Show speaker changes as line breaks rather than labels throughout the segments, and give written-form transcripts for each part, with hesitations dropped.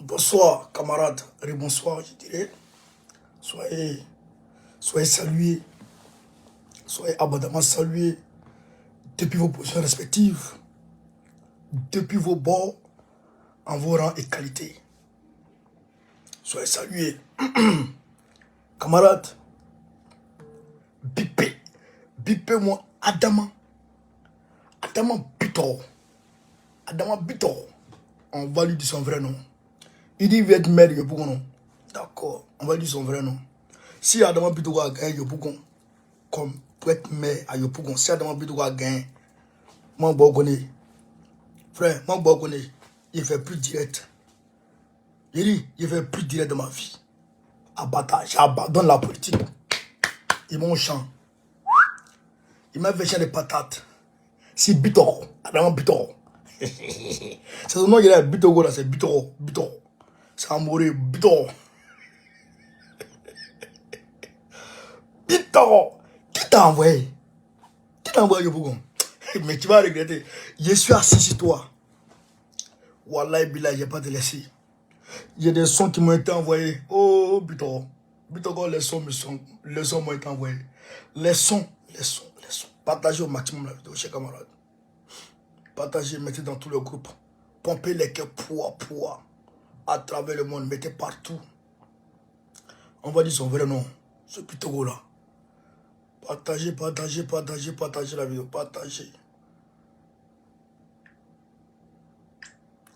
Bonsoir, camarades. Bonsoir, je dirais. Soyez salués, soyez abondamment salués depuis vos positions respectives, depuis vos bords, en vos rangs et qualités. Soyez salués. Camarades, bipez-moi Adama Bitor. Adama Bitor. On va lui dire son vrai nom. Il dit qu'il veut être maire de Yopougon. D'accord, on va lui dire son vrai nom. Si Adama Bitor a gagné Yopougon, comme pour être maire à Yopougon, si Adama Bitor a gagné, moi, je connais. Frère, moi, je connais. Il fait plus direct. Il fait plus direct de ma vie. Abattage, j'abandonne la politique. Ils m'ont champ. Il m'a fait chier des patates. C'est Bitor, Adama Bitor. C'est son nom, il est Bitor, là, c'est Bitor. C'est amoureux, Bitor. Bitor. Qui t'a envoyé? Qui t'a envoyé, Yopougon? Mais tu vas regretter. Je suis assis sur toi. Wallah, Billah, je vais pas te laisser. Il y a des sons qui m'ont été envoyés. Oh, Bitor. Bitor, les sons m'ont été envoyés. Les sons. Partagez au maximum la vidéo, chers camarades. Partagez, mettez dans tous les groupes. Pompez les cœurs poids. À travers le monde, mettez partout. On va dire son vrai nom. Ce Bitor là. Partagez la vidéo. Partagez.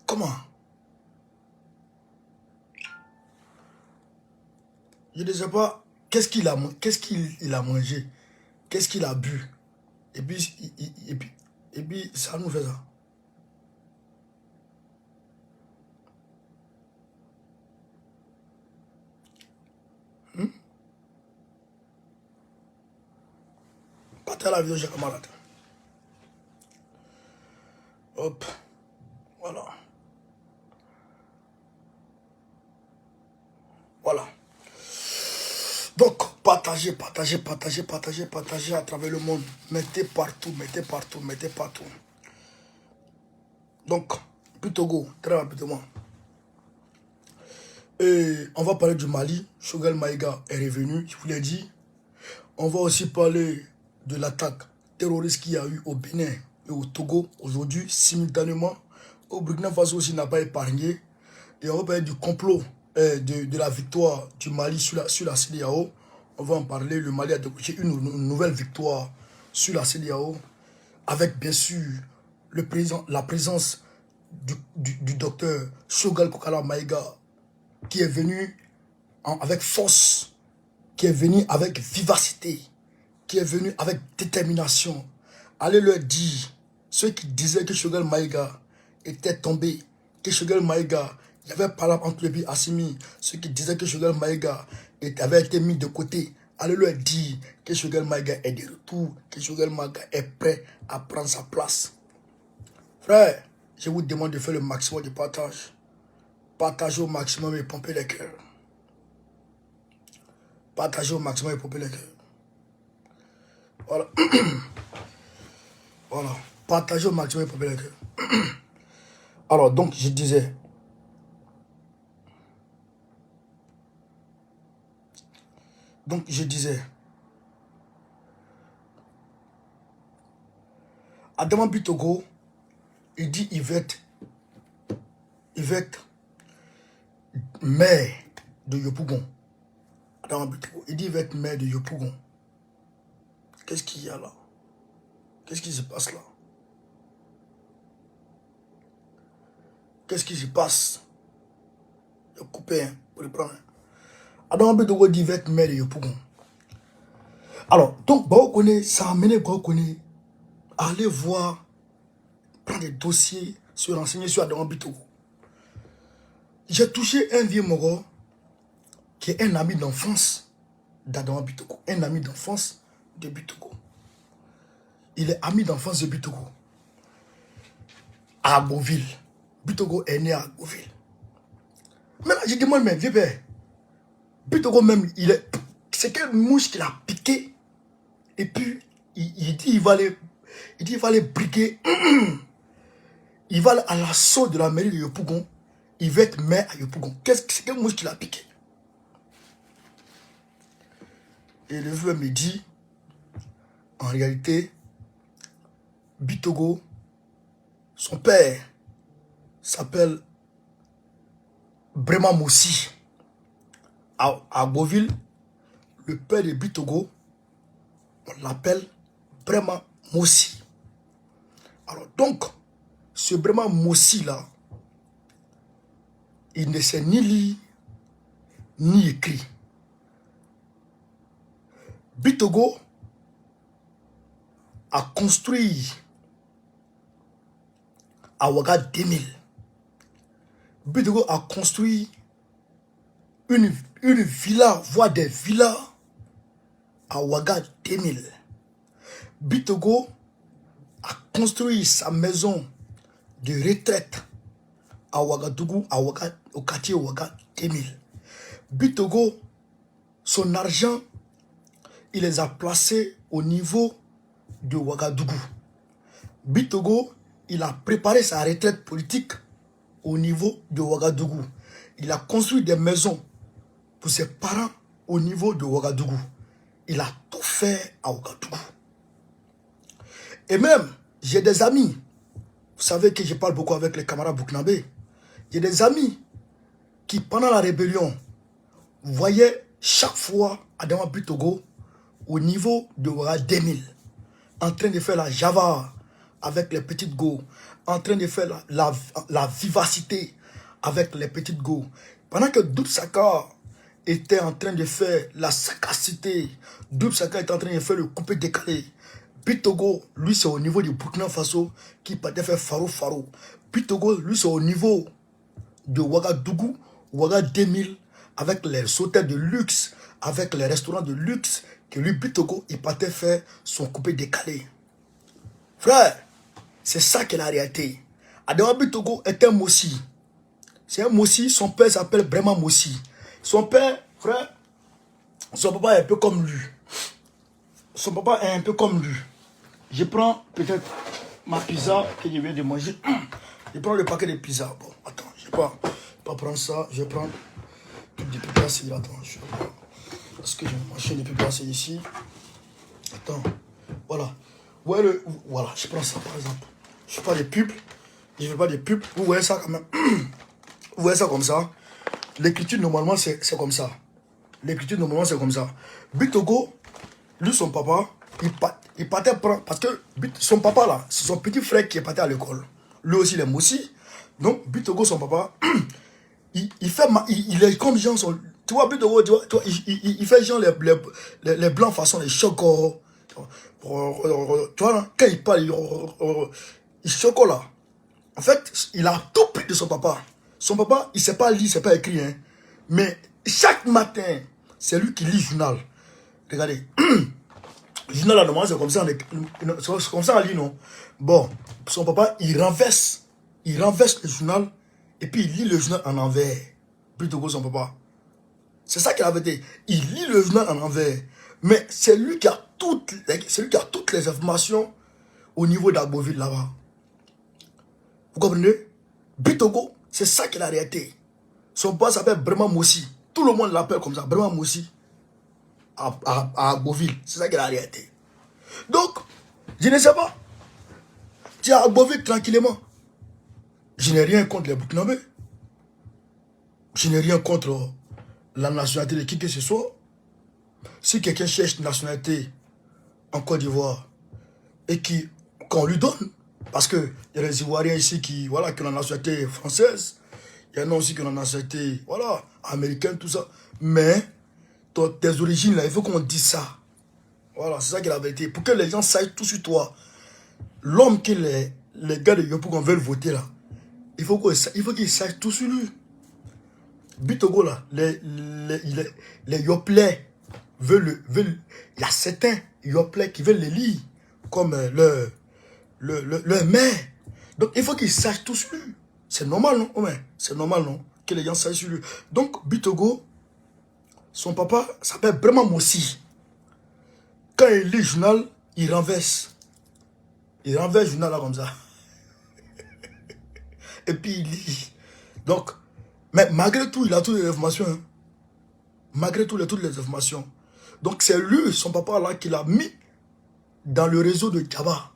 Comment? Je ne sais pas. Qu'est-ce qu'il a mangé? Qu'est-ce qu'il a bu? Et puis, ça nous fait ça. Partagez la vidéo, chers camarades. Hop. Voilà. Donc, partagez à travers le monde. Mettez partout. Donc, Bitogo, très rapidement. Et on va parler du Mali. Choguel Maïga est revenu, je vous l'ai dit. On va aussi parler de l'attaque terroriste qu'il y a eu au Bénin et au Togo aujourd'hui, simultanément. Au Burkina Faso aussi n'a pas épargné. Et on va parler du complot de la victoire du Mali sur la CEDEAO. On va en parler. Le Mali a décroché une nouvelle victoire sur la CEDEAO avec bien sûr la présence du docteur Choguel Kokala Maïga qui est venu avec force, qui est venu avec vivacité, qui est venu avec détermination. Allez leur dire, ceux qui disaient que Choguel Maïga était tombé, que Choguel Maïga, il y avait pas là entre lui et Assimi, ceux qui disaient que Choguel Maïga avait été mis de côté, allez leur dire que Choguel Maïga est de retour, que Choguel Maïga est prêt à prendre sa place. Frère, je vous demande de faire le maximum de partage. Partagez au maximum et pompez les cœurs. Partagez au maximum et pompez les cœurs. Voilà. Voilà. Partagez au maximum et pompez les cœurs. Alors, donc, je disais. Adama Bitor, il dit il veut être maire de Yopougon. Adama Bitor, il dit il veut être maire de Yopougon. Qu'est-ce qu'il y a là? Qu'est-ce qui se passe là? Qu'est-ce qui se passe? Je vais couper, hein, pour le prendre. Adama Bitor dit il veut être maire de Yopougon. Alors, donc, ça a amené à aller voir, prendre des dossiers, se renseigner sur Adama Bitor. J'ai touché un vieux Moro qui est un ami d'enfance d'Adama Bitor. Un ami d'enfance de Bitor. Il est ami d'enfance de Bitor. À Agboville. Bitor est né à Agboville. Maintenant, je demande, mais vieux père, Bitor même, c'est quelle mouche qu'il a piqué. Et puis, il dit il va aller briquer. Il va à l'assaut de la mairie de Yopougon. il veut être maire à Yopougon. Quel mouche qu'il a piqué? Et le vieux me dit, en réalité, Bitogo, son père s'appelle Brema Moussi. À Beauville, le père de Bitogo, on l'appelle Brema Moussi. Alors donc, ce Brema Moussi là, il ne sait ni lire, ni écrire. Bitogo a construit à Ouaga 2000. Bitogo a construit une villa, voire des villas à Ouaga 2000. Bitogo a construit sa maison de retraite à Ouagadougou, au quartier Ouaga 2000. Bitogo, son argent, il les a placés au niveau de Ouagadougou. Bitogo, il a préparé sa retraite politique au niveau de Ouagadougou. Il a construit des maisons pour ses parents au niveau de Ouagadougou. Il a tout fait à Ouagadougou. Et même, j'ai des amis. Vous savez que je parle beaucoup avec les camarades burkinabés. J'ai des amis qui, pendant la rébellion, voyaient chaque fois Adama Bitogo au niveau de Ouaga 2000, en train de faire la java avec les petites go, en train de faire la vivacité avec les petites go. Pendant que Doub Saka était en train de faire la sagacité, Doub Saka était en train de faire le coupé décalé, Bitogo, lui, c'est au niveau du Burkina Faso qui partait faire faro. Bitogo, lui, c'est au niveau de Ouagadougou, Ouaga 2000, avec les hôtels de luxe, avec les restaurants de luxe, que lui, Bitogo, il partait faire son coupé décalé. Frère, c'est ça qui est la réalité. Adama Bitogo est un Mossi. C'est un Mossi, son père s'appelle Brema Moussi. Son père, frère, son papa est un peu comme lui. Son papa est un peu comme lui. Je prends peut-être ma pizza que je viens de manger. Je prends le paquet de pizza. Bon, attends, je ne vais pas prendre ça. Je vais prendre des pipacées. Attends, je vais prendre. Parce que j'ai mangé des pipacées ici. Attends, voilà. Ouais, voilà, je prends ça par exemple. Je ne fais pas des pubs. Je ne fais pas des pubs. Vous voyez ça quand même. Vous voyez ça comme ça. L'écriture, normalement, c'est comme ça. L'écriture, normalement, c'est comme ça. Bitogo, lui, son papa, il partait prendre. Parce que son papa, là, c'est son petit frère qui est parti à l'école. Lui aussi, il est Moussi. Donc, Bitogo, son papa, il est comme genre. Tu vois, Bitogo, tu vois, il fait genre les blancs façon les chocos. Tu vois, là, quand il parle, il choco là. En fait, il a tout pris de son papa. Son papa, il ne sait pas lire, il ne sait pas écrire. Hein. Mais chaque matin, c'est lui qui lit le journal. Regardez. Le journal, là, normalement, c'est comme ça. C'est comme ça, on lit, non? Bon, son papa, il renverse le journal et puis il lit le journal en envers. Plutôt que son papa. C'est ça qu'il avait dit. Il lit le journal en envers. Mais c'est lui qui a toutes les informations au niveau d'Agboville là-bas. Vous comprenez? Bitogo, c'est ça qui est la réalité. Son papa s'appelle Brema Moussi. Tout le monde l'appelle comme ça, Brema Moussi. À Agboville. C'est ça qui est la réalité. Donc, je ne sais pas. Tu es à Agboville tranquillement. Je n'ai rien contre les Burkinabés. Je n'ai rien contre la nationalité de qui que ce soit. Si quelqu'un cherche une nationalité en Côte d'Ivoire et qu'on lui donne, parce qu'il y a des Ivoiriens ici qui ont la nationalité française, il y en a aussi qui ont la nationalité américaine, tout ça. Mais tes origines, là, il faut qu'on dise ça. Voilà, c'est ça qui est la vérité. Pour que les gens sachent tout sur toi. L'homme que les gars de Yopougon veulent voter, là, il faut qu'ils sachent tout sur lui. Bitogo, là, les Yoplais veulent. Il y a certains Yoplais qui veulent les lire comme leur mère. Donc, il faut qu'ils sachent tout sur lui. C'est normal, non? Ouais, c'est normal, non? Que les gens sachent sur lui. Donc, Bitogo, son papa s'appelle Brema Moussi. Quand il lit le journal, il renverse. Il renverse le journal là comme ça. Et puis il lit. Donc, Mais malgré tout, il a toutes les informations. Hein. Malgré tout, il a toutes les informations. Donc c'est lui, son papa là, qui l'a mis dans le réseau de Djaba.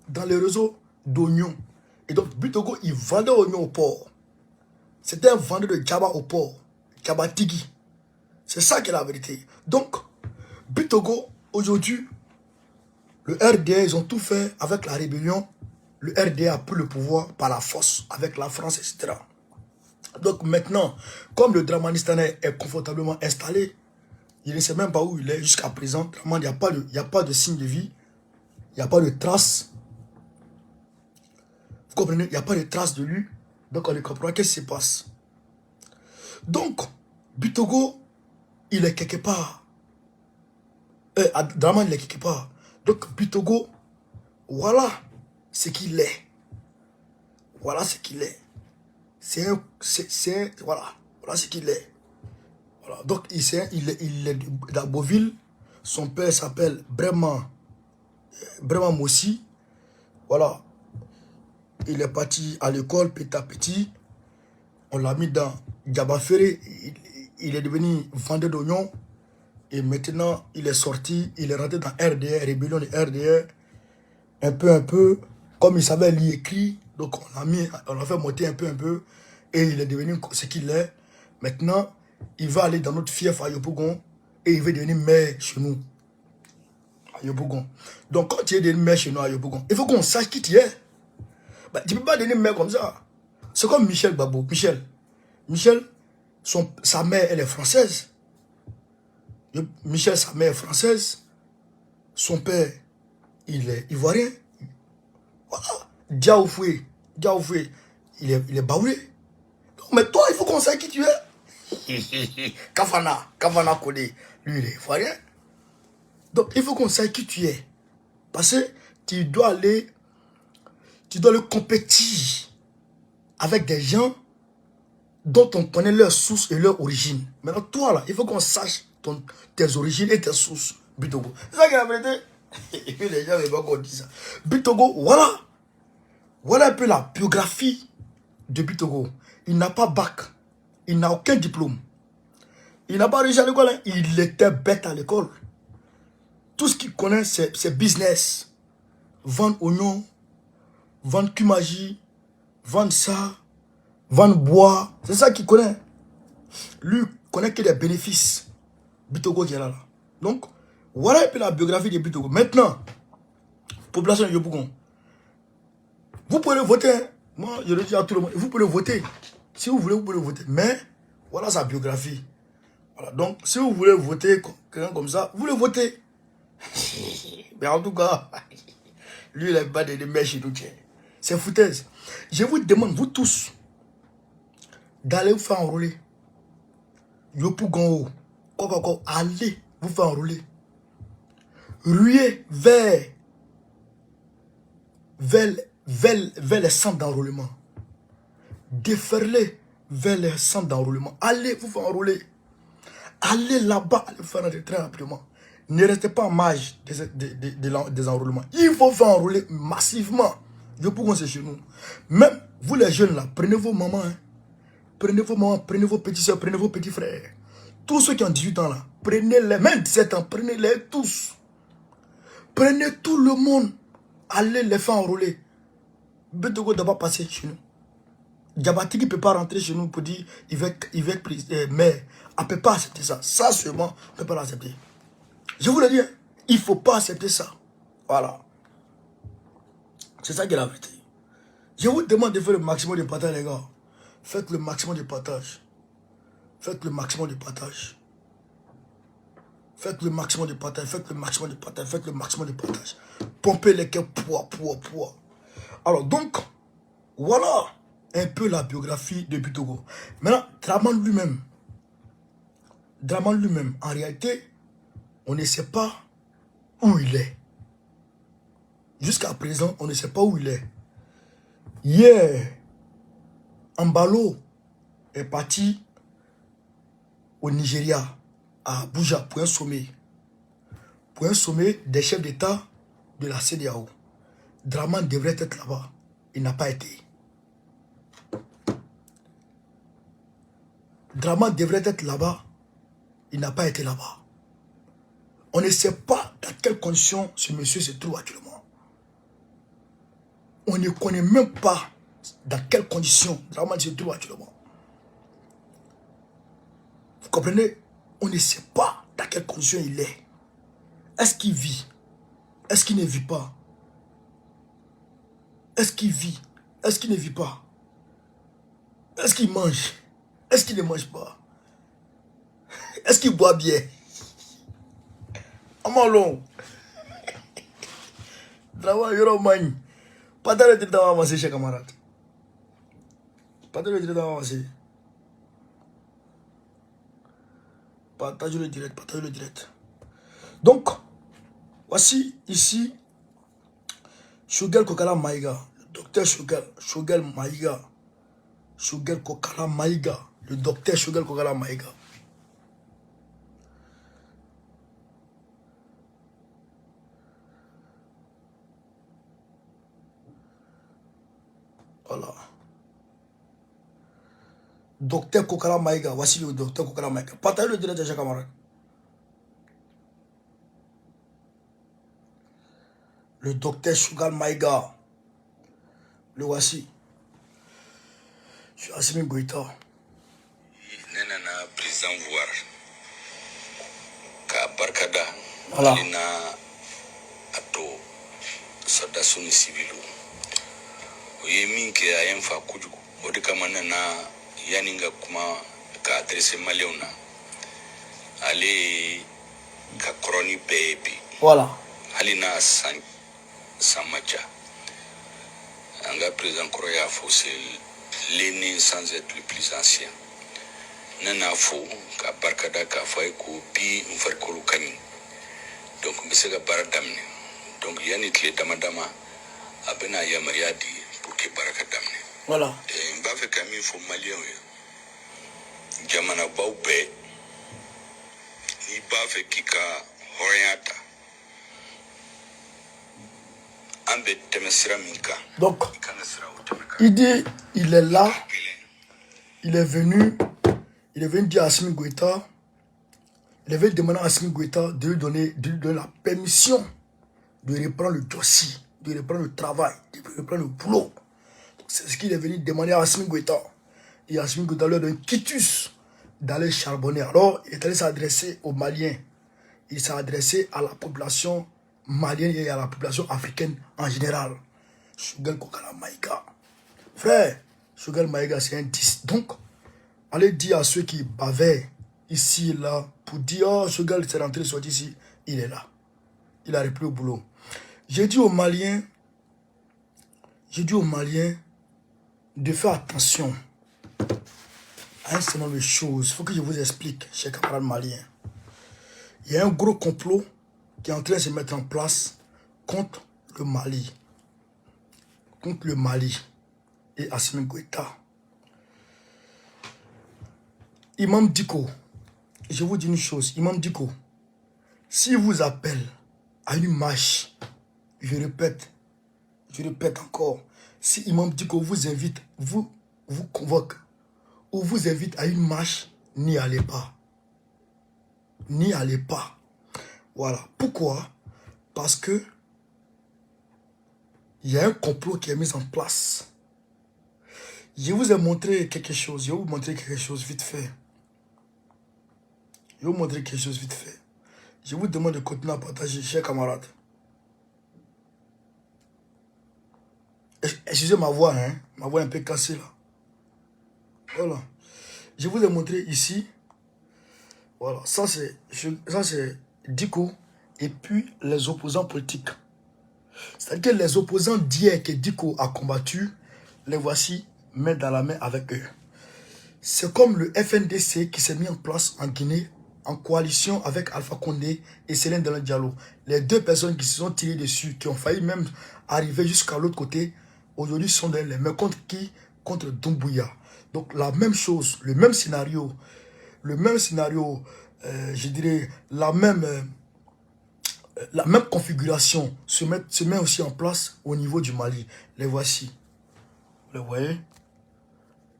Dans le réseau d'oignons. Et donc, Bitogo, il vendait oignons au port. C'était un vendeur de Djaba au port. Djaba Tigui. C'est ça qui est la vérité. Donc, Bitogo, aujourd'hui, le RDA, ils ont tout fait avec la rébellion. Le RDA a pris le pouvoir par la force, avec la France, etc. Donc maintenant, comme le Dramanistanais est confortablement installé, il ne sait même pas où il est jusqu'à présent. Il n'y a pas de signe de vie. Il n'y a pas de trace. Vous comprenez? Il n'y a pas de trace de lui. Donc on ne comprend pas qu'est-ce qui se passe. Donc, Bitogo, il est quelque part. Draman, il est quelque part. Donc, Bitogo, voilà ce qu'il est. Voilà ce qu'il est. Voilà ce qu'il est. Voilà. Donc, il est d'Aboville. Son père s'appelle Breman Mossi. Voilà. Il est parti à l'école petit à petit. On l'a mis dans Djaba Ferré. Il est devenu vendeur d'oignons. Et maintenant, il est sorti. Il est rentré dans RDR, rébellion de RDR. Un peu. Comme il savait lire écrit. Donc, on l'a fait monter un peu. Et il est devenu ce qu'il est. Maintenant, il va aller dans notre fief à Yopougon. Et il veut devenir maire chez nous. À Yopougon. Donc, quand tu es devenu maire chez nous à Yopougon, il faut qu'on sache qui tu es. Bah, tu ne peux pas devenir maire comme ça. C'est comme Michel Babo. Michel, sa mère, elle est française. Michel, sa mère est française. Son père, il est ivoirien. Voilà. Diaoufoué, il est baoulé. Mais toi, il faut qu'on sache qui tu es. Kavana Kodé, lui, il est ivoirien. Donc, il faut qu'on sache qui tu es. Parce que tu dois aller compétir avec des gens dont on connaît leur source et leur origine. Maintenant, toi, là, il faut qu'on sache tes origines et tes sources. Bitogo. C'est ça qui est la vérité. Et puis les gens, ils vont dire ça. Bitogo, voilà. Voilà un peu la biographie de Bitogo. Il n'a pas bac. Il n'a aucun diplôme. Il n'a pas réussi à l'école. Hein. Il était bête à l'école. Tout ce qu'il connaît, c'est business. Vendre oignons, vendre cumagie, vendre ça, vendre bois. C'est ça qu'il connaît. Lui, connaît que des bénéfices. Bitogo qui est là. Donc, voilà un peu la biographie de Bitogo. Maintenant, population de Yopougon. Vous pouvez voter. Hein. Moi, je le dis à tout le monde. Vous pouvez voter. Si vous voulez, vous pouvez voter. Mais, voilà sa biographie. Voilà. Donc, si vous voulez voter quelqu'un comme ça, vous le votez. Mais en tout cas, lui, il n'a pas de mèches chez nous. C'est foutaise. Je vous demande, vous tous, d'aller vous faire enrôler. Yopougon, allez vous faire enrôler. Ruez vers les centres d'enrôlement. Déferlez vers les centres d'enrôlement. Allez vous faire enrôler. Allez là-bas, allez vous faire enrôler très rapidement. Ne restez pas en marge des enrôlements. Il faut faire enrôler massivement. Yopougon, c'est chez nous. Même vous les jeunes là, prenez vos mamans. Hein. Prenez vos mamans, prenez vos petits soeurs, prenez vos petits frères. Tous ceux qui ont 18 ans là, prenez-les, même 17 ans, prenez-les tous. Prenez tout le monde. Allez les faire enrôler. Bitogo ne doit pas passer chez nous. Djaba Tigui ne peut pas rentrer chez nous pour dire il va être mais on ne peut pas accepter ça. Ça seulement, on ne peut pas l'accepter. Je vous le dis, hein, il ne faut pas accepter ça. Voilà. C'est ça qui est la vérité. Je vous demande de faire le maximum de partage, les gars. Faites le maximum de partage. Faites le maximum de partage. Faites le maximum de partage. Faites le maximum de partage. Faites le maximum de partage. Pompez les cœurs, poids. Alors donc, voilà un peu la biographie de Bitogo. Maintenant, Draman lui-même, en réalité, on ne sait pas où il est. Jusqu'à présent, on ne sait pas où il est. Hier, Ambalo est parti au Nigeria, à Abuja, pour un sommet. Pour un sommet des chefs d'État de la CEDEAO. Draman devrait être là-bas. Il n'a pas été. Draman devrait être là-bas. Il n'a pas été là-bas. On ne sait pas dans quelles conditions ce monsieur se trouve actuellement. On ne connaît même pas dans quelles conditions Draman se trouve actuellement. Vous comprenez? On ne sait pas dans quelles conditions il est. Est-ce qu'il vit? Est-ce qu'il ne vit pas? Est-ce qu'il vit? Est-ce qu'il ne vit pas? Est-ce qu'il mange? Est-ce qu'il ne mange pas? Est-ce qu'il boit bien? Amalon. Draman yoro mani. Pas de le temps avancé, chers camarades. Pas de le temps avancé. Partagez le direct, partagez le direct. Donc, voici ici Shogel Kokala Maïga, le docteur Shogel Maïga. Shogel Kokala Maïga, le docteur Shogel Kokala Maïga. Voilà. Docteur Kokala Maïga, voici le docteur Kokala Maïga. Partagez le direct, chers camarades. Le docteur Shogel Maïga. Le voici. Je suis Assimi Goïta.
Nena président voir ka barkada
Voilà.
alina ato sadasuni civilu oye minke ayen fa kujugu odi kama nana yaninga kuma ka adresse maleuna ale ka kroni baby
Voilà.
alina samaja anga président Koroya Fosse l'aîné sans être le plus ancien. Nana fo ka barkada ka fay ko bi mfarkolu kany donc monsieur ga baradamne donc yani tle damadama abena ya mariadi pour que baraka damne
Voilà.
mba fe kami fo malien jamana bawbe ni ba fe kika horiata ambe temesira minka
Donc, il dit, il est là, il est venu dire à Assimi Goïta, il est venu demander à Assimi Goïta de lui donner la permission de reprendre le dossier, de reprendre le travail, de reprendre le boulot. C'est ce qu'il est venu demander à Assimi Goïta. Et Assimi Goïta lui a donné quitus d'aller charbonner. Alors, il est allé s'adresser aux Maliens. Il s'est adressé à la population malienne et à la population africaine en général. Shogel Kokala Maïga. Frère, Shogel Maïga, c'est un 10. Donc, allez dire à ceux qui bavaient ici et là pour dire, oh, Shogel s'est rentré, soit ici, il est là. Il a repris au boulot. J'ai dit aux Maliens de faire attention à un certain nombre de choses. Il faut que je vous explique, chers camarades maliens. Il y a un gros complot qui est en train de se mettre en place contre le Mali. Contre le Mali et Assimi Goïta. Imam Dicko, je vous dis une chose, Imam Dicko, s'il vous appelle à une marche, je répète encore, si Imam Dicko vous invite, vous convoque, ou vous invite à une marche, n'y allez pas. N'y allez pas. Voilà. Pourquoi? Parce que il y a un complot qui est mis en place. Je vous ai montré quelque chose. Je vais vous montrer quelque chose vite fait. Je vais vous montrer quelque chose vite fait. Je vous demande de continuer à partager, chers camarades. Excusez ma voix, hein. Ma voix est un peu cassée là. Voilà. Je vous ai montré ici. Voilà. Ça c'est Dicko et puis les opposants politiques. C'est-à-dire que les opposants d'hier que Dicko a combattu, les voici main dans la main avec eux. C'est comme le FNDC qui s'est mis en place en Guinée en coalition avec Alpha Condé et Céline Diallo Diallo. Les deux personnes qui se sont tirées dessus, qui ont failli même arriver jusqu'à l'autre côté, aujourd'hui sont dans les mains contre qui? Contre Doumbouya. Donc la même chose, le même scénario, je dirais la même configuration se met aussi en place au niveau du Mali. Les voici. Les voyez?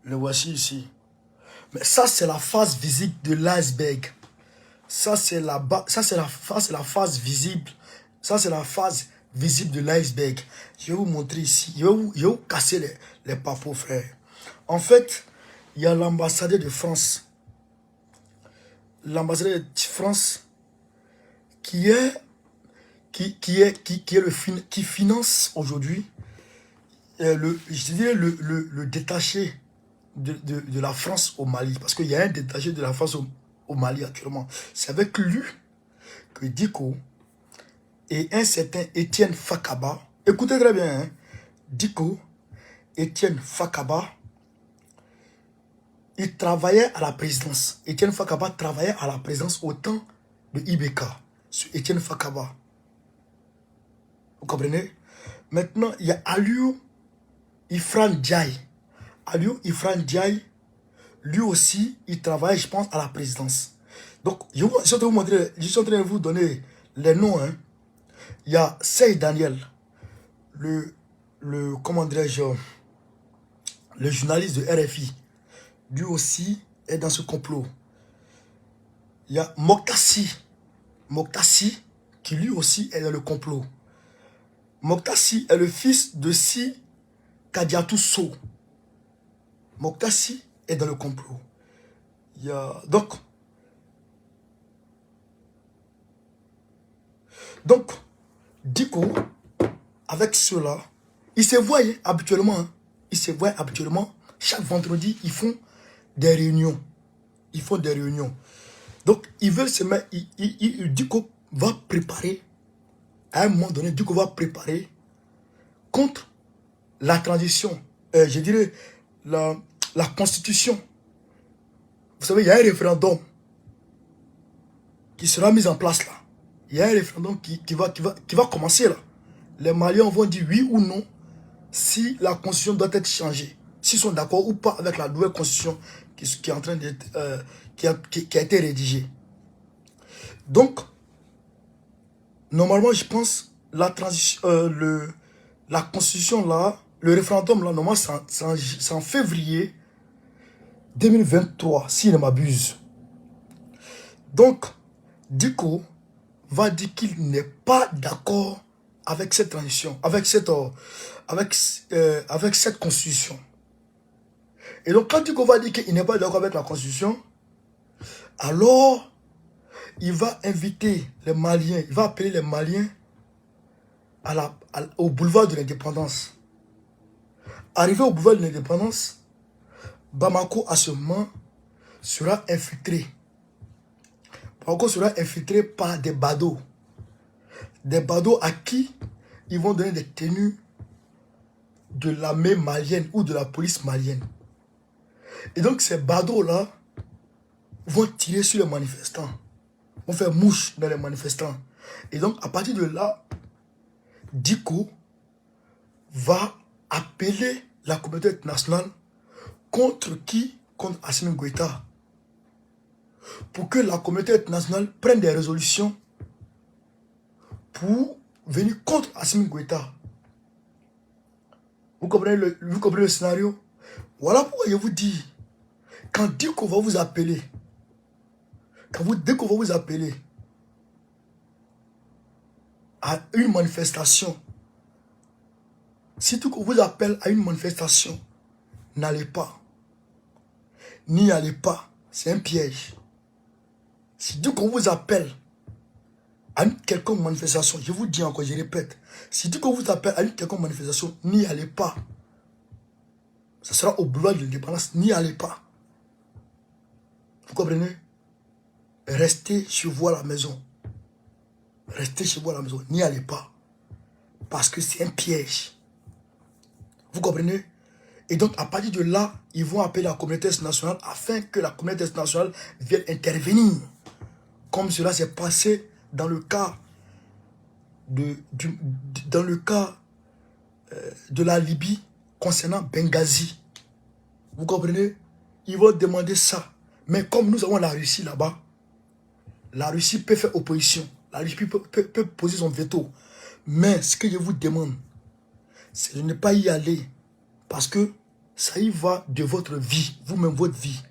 Les voici ici. Mais ça, c'est la face visible de l'iceberg. Ça, c'est la phase visible. Ça, c'est la phase visible de l'iceberg. Je vais vous montrer ici. Je vais vous casser les papos, frère. En fait, il y a l'ambassadeur de France. L'ambassadeur de France qui finance aujourd'hui le détaché de la France au Mali. Parce qu'il y a un détaché de la France au Mali actuellement. C'est avec lui que Diko et un certain Étienne Fakaba, écoutez très bien, hein, Diko, Étienne Fakaba, il travaillait à la présidence. Étienne Fakaba travaillait à la présidence au temps de IBK. Sur Étienne Fakaba. Vous comprenez? Maintenant, il y a Aliou Ifran Diaye. Aliou Ifran Diaye, lui aussi, il travaille, je pense, à la présidence. Donc, je suis en train de vous montrer, je suis en train de vous donner les noms. Hein. Il y a Sey Daniel, comment dirais-je, le journaliste de RFI. Lui aussi est dans ce complot. Il y a Moktassi, qui lui aussi est dans le complot. Moktassi est le fils de Si Kadiatou So. Moktassi est dans le complot. Il y a donc Diko, avec cela, ils se voient habituellement. Hein, ils se voient habituellement. Chaque vendredi, ils font des réunions. Ils font des réunions. Donc, ils veulent se mettre. Diko va préparer. À un moment donné, Diko va préparer contre la transition. Je dirais la constitution. Vous savez, il y a un référendum qui sera mis en place là. Il y a un référendum qui va commencer là. Les Maliens vont dire oui ou non si la constitution doit être changée. S'ils sont d'accord ou pas avec la nouvelle constitution qui est en train d'être qui a été rédigée. Donc, normalement, je pense la transition, la constitution là, le référendum là, normalement, c'est en février 2023, si je ne m'abuse. Donc, Diko va dire qu'il n'est pas d'accord avec cette transition, avec cette constitution. Et donc, quand Diko va dire qu'il n'est pas d'accord avec la constitution, alors, il va inviter les Maliens, il va appeler les Maliens au boulevard de l'indépendance. Arrivé au boulevard de l'indépendance, Bamako, à ce moment, sera infiltré. Bamako sera infiltré par des badauds. Des badauds à qui ils vont donner des tenues de l'armée malienne ou de la police malienne. Et donc, ces badauds-là vont tirer sur les manifestants. Vont faire mouche dans les manifestants. Et donc, à partir de là, Diko va appeler la communauté internationale contre qui? Contre Assimi Goïta. Pour que la communauté internationale prenne des résolutions pour venir contre Assimi Goïta. Vous comprenez le scénario? Voilà pourquoi je vous dis, quand Diko va vous appeler, dès qu'on va vous appeler à une manifestation, si tout qu'on vous appelle à une manifestation, n'allez pas. N'y allez pas. C'est un piège. Si tout qu'on vous appelle à une quelconque manifestation, je vous dis encore, je répète, si tout qu'on vous appelle à une quelconque manifestation, n'y allez pas. Ça sera au boulevard de l'indépendance, n'y allez pas. Vous comprenez? Restez chez vous à la maison. Restez chez vous à la maison. N'y allez pas. Parce que c'est un piège. Vous comprenez? Et donc, à partir de là, ils vont appeler la communauté internationale afin que la communauté internationale vienne intervenir. Comme cela s'est passé dans le cas de la Libye concernant Benghazi. Vous comprenez? Ils vont demander ça. Mais comme nous avons la Russie là-bas, la Russie peut faire opposition. La Russie peut poser son veto. Mais ce que je vous demande, c'est de ne pas y aller. Parce que ça y va de votre vie, vous-même votre vie.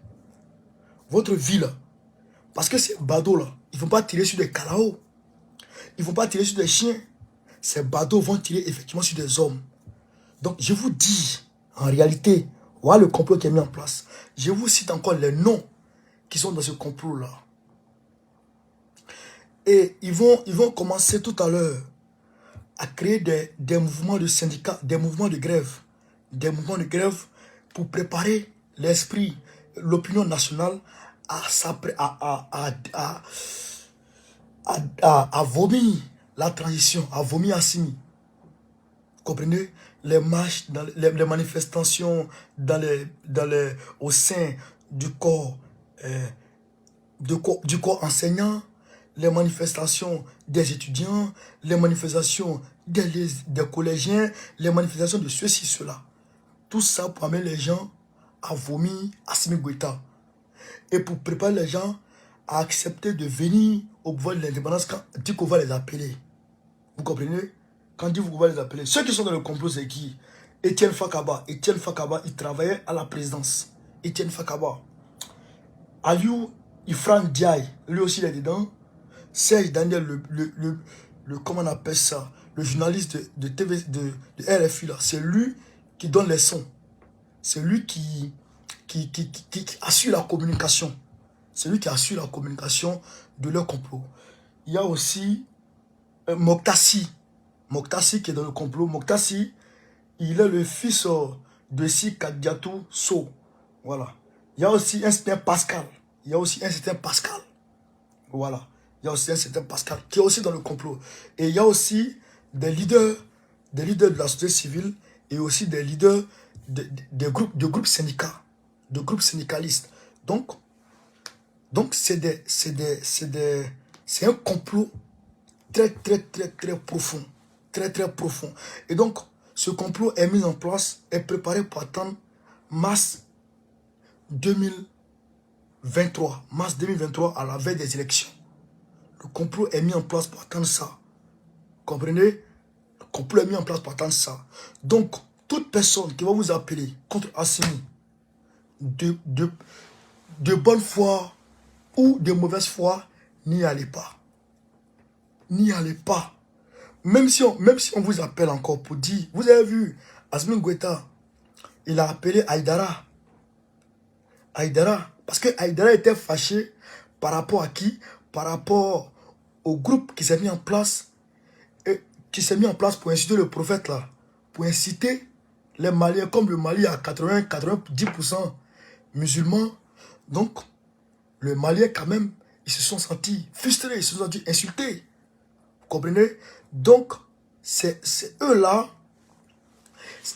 votre vie là. Parce que ces badauds là, ils ne vont pas tirer sur des calaos. Ils ne vont pas tirer sur des chiens. Ces badauds vont tirer effectivement sur des hommes. Donc je vous dis, en réalité, voilà le complot qui est mis en place. Je vous cite encore les noms qui sont dans ce complot là. Et ils vont commencer tout à l'heure à créer des mouvements de syndicats, des mouvements de grève. Des mouvements de grève pour préparer l'esprit, l'opinion nationale à vomir la transition, à vomir Assimi. Vous comprenez? Les marches, les manifestations au sein du corps, du corps enseignant, les manifestations des étudiants, les manifestations des collégiens, les manifestations de ceci, cela. Tout ça pour amener les gens à vomir Assimi Goïta. Et pour préparer les gens à accepter de venir au pouvoir de l'indépendance quand on dit qu'on va les appeler. Vous comprenez? Quand on dit qu'on va les appeler. Ceux qui sont dans le complot, c'est qui? Etienne Fakaba. Etienne Fakaba, il travaillait à la présidence. Etienne Fakaba. Aliou Ifran Diaye, lui aussi il est dedans. Serge Daniel, comment on appelle ça? Le journaliste de TV, de RFI là. C'est lui qui donne les sons. C'est lui qui assure la communication. C'est lui qui assure la communication de leur complot. Il y a aussi Mokhtassi. Mokhtassi qui est dans le complot. Mokhtassi, il est le fils de Si Kadiatou So. Voilà. Il y a aussi un certain Pascal. Il y a aussi un certain Pascal. Voilà. Il y a aussi un certain Pascal qui est aussi dans le complot. Et il y a aussi des leaders de la société civile et aussi des leaders de groupes syndicats, de groupes syndicalistes. Donc c'est un complot très profond. Très profond. Et donc, ce complot est mis en place, est préparé pour attendre mars 2023. Mars 2023 à la veille des élections. Le complot est mis en place pour attendre ça. Comprenez? Le complot est mis en place pour attendre ça. Donc, toute personne qui va vous appeler contre Assimi de bonne foi ou de mauvaise foi, n'y allez pas. N'y allez pas. Même si on vous appelle encore pour dire, vous avez vu, Assimi Goïta, il a appelé Aïdara. Aïdara. Parce que Aïdara était fâché par rapport à qui? Par rapport au groupe qui s'est mis en place, pour inciter le prophète là, pour inciter les Maliens, comme le Mali a 90% musulmans. Donc, le Malien quand même, ils se sont sentis frustrés, ils se sont sentis insultés. Vous comprenez? Donc, c'est eux-là,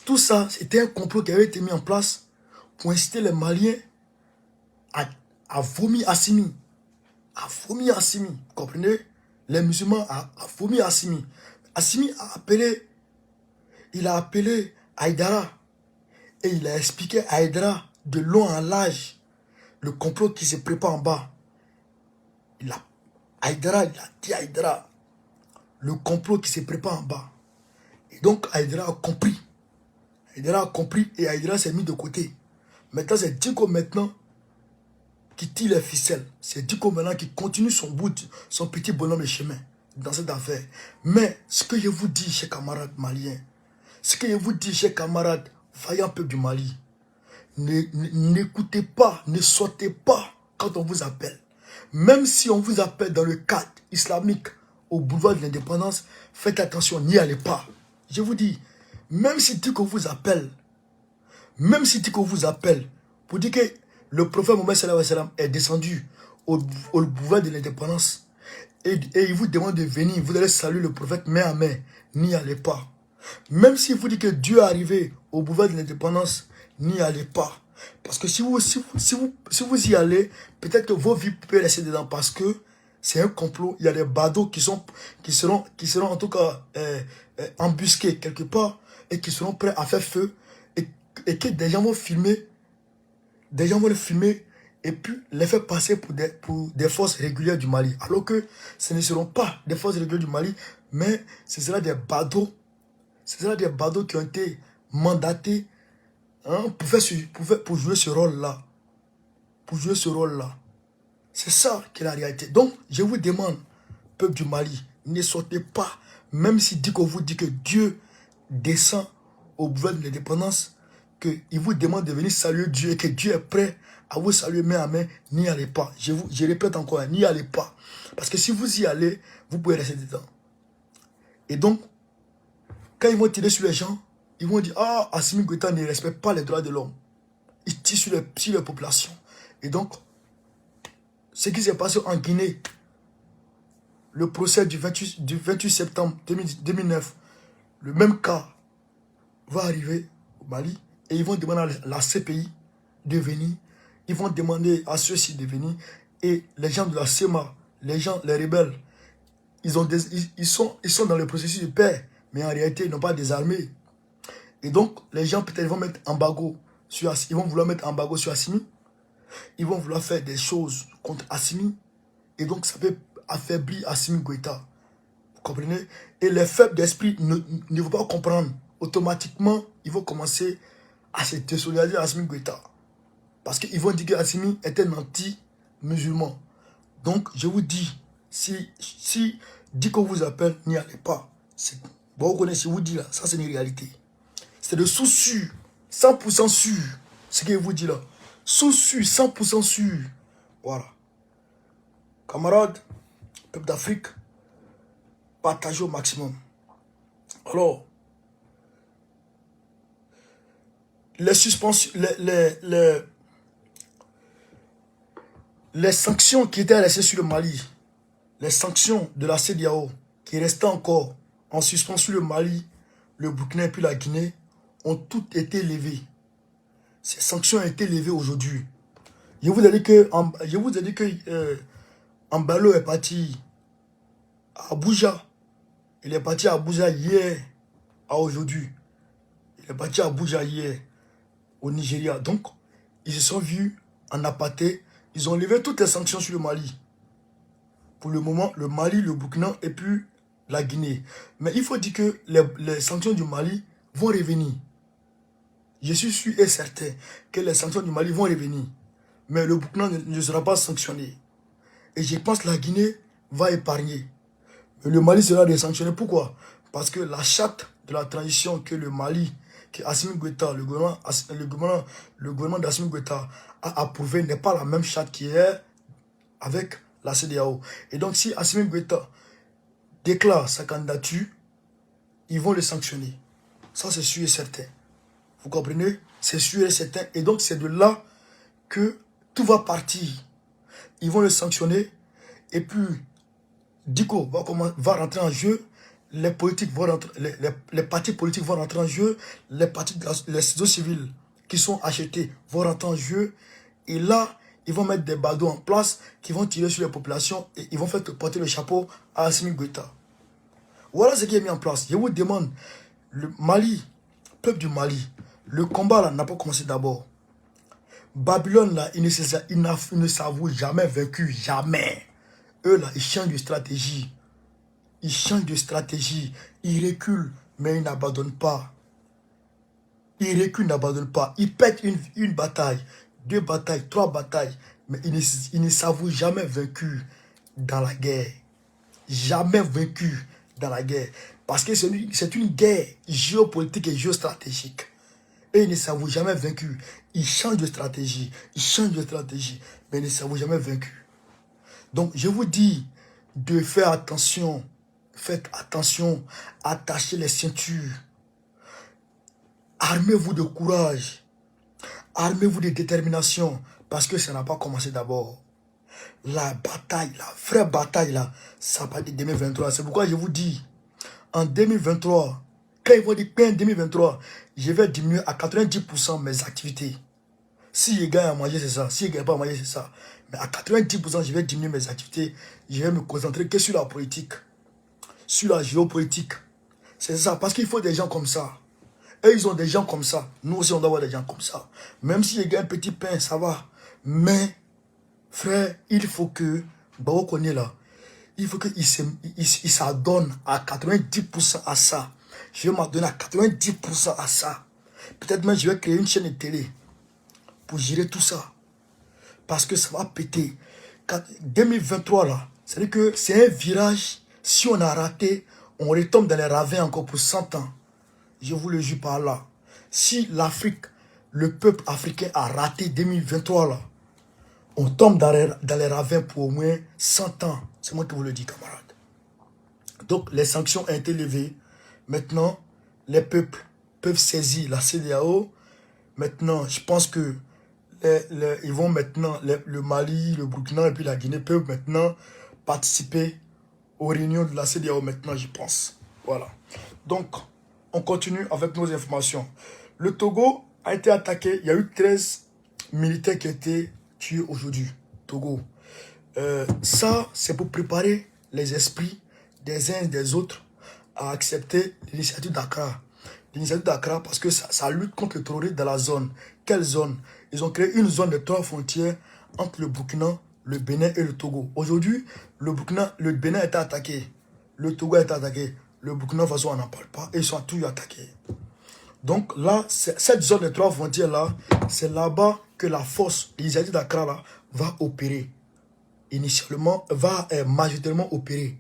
tout ça, c'était un complot qui avait été mis en place pour inciter les Maliens à vomir Assimi. À vomir Assimi. Vous comprenez? Les musulmans à vomir Assimi. Assimi il a appelé Aïdara. Et il a expliqué à Aïdara de long en large le complot qui se prépare en bas. Aïdara, il a dit à Aïdara le complot qui se prépare en bas. Et donc Aïdara a compris. Aïdara a compris et Aïdara s'est mis de côté. Maintenant, c'est Diko maintenant qui tire les ficelles. C'est Diko maintenant qui continue son petit bonhomme de chemin dans cette affaire. Mais ce que je vous dis, chers camarades maliens, ce que je vous dis, chers camarades vaillants peuple du Mali, n'écoutez pas, ne sautez pas quand on vous appelle. Même si on vous appelle dans le cadre islamique au boulevard de l'indépendance, faites attention, n'y allez pas. Je vous dis, même si Diko vous appelle, pour dire que le prophète Mohammed sallallahu alayhi wa sallam est descendu au boulevard de l'indépendance et il vous demande de venir, vous allez saluer le prophète main à main, n'y allez pas. Même si vous dites que Dieu est arrivé au boulevard de l'indépendance, n'y allez pas. Parce que si vous y allez, peut-être que vos vies peuvent rester dedans parce que c'est un complot. Il y a des badauds qui seront en tout cas embusqués quelque part et qui seront prêts à faire feu et que des gens vont filmer. Des gens vont le filmer et puis les faire passer pour des forces régulières du Mali. Alors que ce ne seront pas des forces régulières du Mali, mais ce sera des badauds. Ce sera des badauds qui ont été mandatés pour jouer ce rôle-là. Pour jouer ce rôle-là. C'est ça qui est la réalité. Donc, je vous demande, peuple du Mali, ne sortez pas, même si Diko vous dit que Dieu descend au pouvoir de l'indépendance, qu'il vous demande de venir saluer Dieu et que Dieu est prêt à vous saluer main à main, n'y allez pas. Je répète encore, n'y allez pas. Parce que si vous y allez, vous pouvez rester dedans. Et donc, quand ils vont tirer sur les gens, ils vont dire, ah, Assimi Goïta ne respecte pas les droits de l'homme. Il tire sur les populations. Et donc, ce qui s'est passé en Guinée, le procès du 28 septembre 2009, le même cas va arriver au Mali et ils vont demander à la CPI de venir. Ils vont demander à ceux-ci de venir et les gens de la CEMA, les rebelles, ils sont dans le processus de paix, mais en réalité, ils n'ont pas désarmé. Et donc, les gens peut-être vont mettre embargo ils vont vouloir mettre embargo sur Assimi. Ils vont vouloir faire des choses contre Assimi. Et donc, ça peut affaiblir Assimi Goïta. Vous comprenez? Et les faibles d'esprit ne vont pas comprendre. Automatiquement, ils vont commencer à se désolidariser Assimi Goïta. Parce qu'ils vont dire qu'Assimi était un anti-musulman. Donc, je vous dis, si Diko vous appelle, n'y allez pas. Bon, vous connaissez, je vous dis là, ça c'est une réalité. C'est de sous-sûr, 100% sûr, ce qu'il vous dit là. Sous-sûr, 100% sûr. Voilà. Camarades, peuple d'Afrique, partagez au maximum. Alors, les suspensions, les sanctions qui étaient restées sur le Mali, les sanctions de la CEDEAO qui restaient encore en suspens sur le Mali, le Burkina et puis la Guinée, ont toutes été levées. Ces sanctions ont été levées aujourd'hui. Je vous ai dit que Ambalo est parti à Abuja. Il est parti à Abuja hier à aujourd'hui. Il est parti à Abuja hier au Nigeria. Donc, ils se sont vus en aparté. Ils ont levé toutes les sanctions sur le Mali. Pour le moment, le Mali, le Burkina et puis la Guinée. Mais il faut dire que les sanctions du Mali vont revenir. Je suis sûr et certain que les sanctions du Mali vont revenir. Mais le Burkina ne sera pas sanctionné. Et je pense que la Guinée va épargner. Mais le Mali sera désanctionné. Pourquoi? Parce que la charte de la transition que le Mali, que Assimi Goïta, le gouvernement d'Assimi Goïta a approuvé n'est pas la même charte qui est avec la CEDEAO. Et donc si Assimi Goïta déclare sa candidature, ils vont le sanctionner. Ça c'est sûr et certain. Vous comprenez? C'est sûr et certain. Et donc c'est de là que tout va partir. Ils vont le sanctionner. Et puis, Diko va rentrer en jeu. Les politiques vont rentrer, les partis politiques vont rentrer en jeu. Les sociétés civiles qui sont achetés vont rentrer en jeu. Et là, ils vont mettre des badauds en place qui vont tirer sur les populations et ils vont faire porter le chapeau à Assimi Goïta. Voilà ce qui est mis en place. Je vous demande, le Mali, peuple du Mali, le combat là n'a pas commencé d'abord. Babylone là, ils ne s'avouent jamais vaincu, jamais. Eux là, ils changent de stratégie. Ils changent de stratégie. Ils reculent, mais ils n'abandonnent pas. Ils reculent, n'abandonnent pas. Ils pètent une bataille, 2 batailles, 3 batailles, mais ils ne s'avouent jamais vaincus dans la guerre. Jamais vaincus dans la guerre. Parce que c'est une guerre géopolitique et géostratégique. Et ils ne s'avouent jamais vaincus. Ils changent de stratégie. Ils changent de stratégie. Mais ils ne s'avouent jamais vaincus. Donc, je vous dis de faire attention. Faites attention. Attachez les ceintures. Armez-vous de courage. Armez-vous de détermination. Parce que ça n'a pas commencé d'abord. La bataille, la vraie bataille, là, ça va de 2023. C'est pourquoi je vous dis, en 2023, quand ils vont dire qu'en 2023, je vais diminuer à 90% mes activités. Si je gagne à manger, c'est ça. Si je ne gagne pas à manger, c'est ça. Mais à 90%, je vais diminuer mes activités. Je vais me concentrer que sur la politique. Sur la géopolitique. C'est ça. Parce qu'il faut des gens comme ça. Eux, ils ont des gens comme ça. Nous aussi, on doit avoir des gens comme ça. Même si je gagne un petit pain, ça va. Mais, frère, il faut que, Bao connaît là, il faut qu'il s'adonne à 90% à ça. Je vais m'adonner à 90% à ça. Peut-être même je vais créer une chaîne de télé pour gérer tout ça. Parce que ça va péter. 2023 là, c'est-à-dire que c'est un virage, si on a raté, on retombe dans les ravins encore pour 100 ans. Je vous le jure par là. Si l'Afrique, le peuple africain a raté 2023 là, on tombe dans les ravins pour au moins 100 ans. C'est moi qui vous le dis, camarades. Donc, les sanctions ont été levées. Maintenant, les peuples peuvent saisir la CEDEAO. Maintenant, je pense que ils vont maintenant, le Mali, le Burkina et puis la Guinée peuvent maintenant participer aux réunions de la CEDEAO maintenant, je pense. Voilà. Donc, on continue avec nos informations. Le Togo a été attaqué. Il y a eu 13 militaires qui ont été tués aujourd'hui. Togo. Ça, c'est pour préparer les esprits des uns et des autres à accepter l'initiative d'Accra. L'initiative d'Accra parce que ça lutte contre le terrorisme dans la zone. Quelle zone? Ils ont créé une zone de 3 frontières entre le Burkina, le Bénin et le Togo. Aujourd'hui, le Bénin a été attaqué. Le Togo a été attaqué. Le Burkina Faso, on n'en parle pas. Et ils sont tous attaqués. Donc là, cette zone de 3 frontières-là, c'est là-bas que la force, l'initiative d'Accra là, va opérer. Initialement, va majoritairement opérer.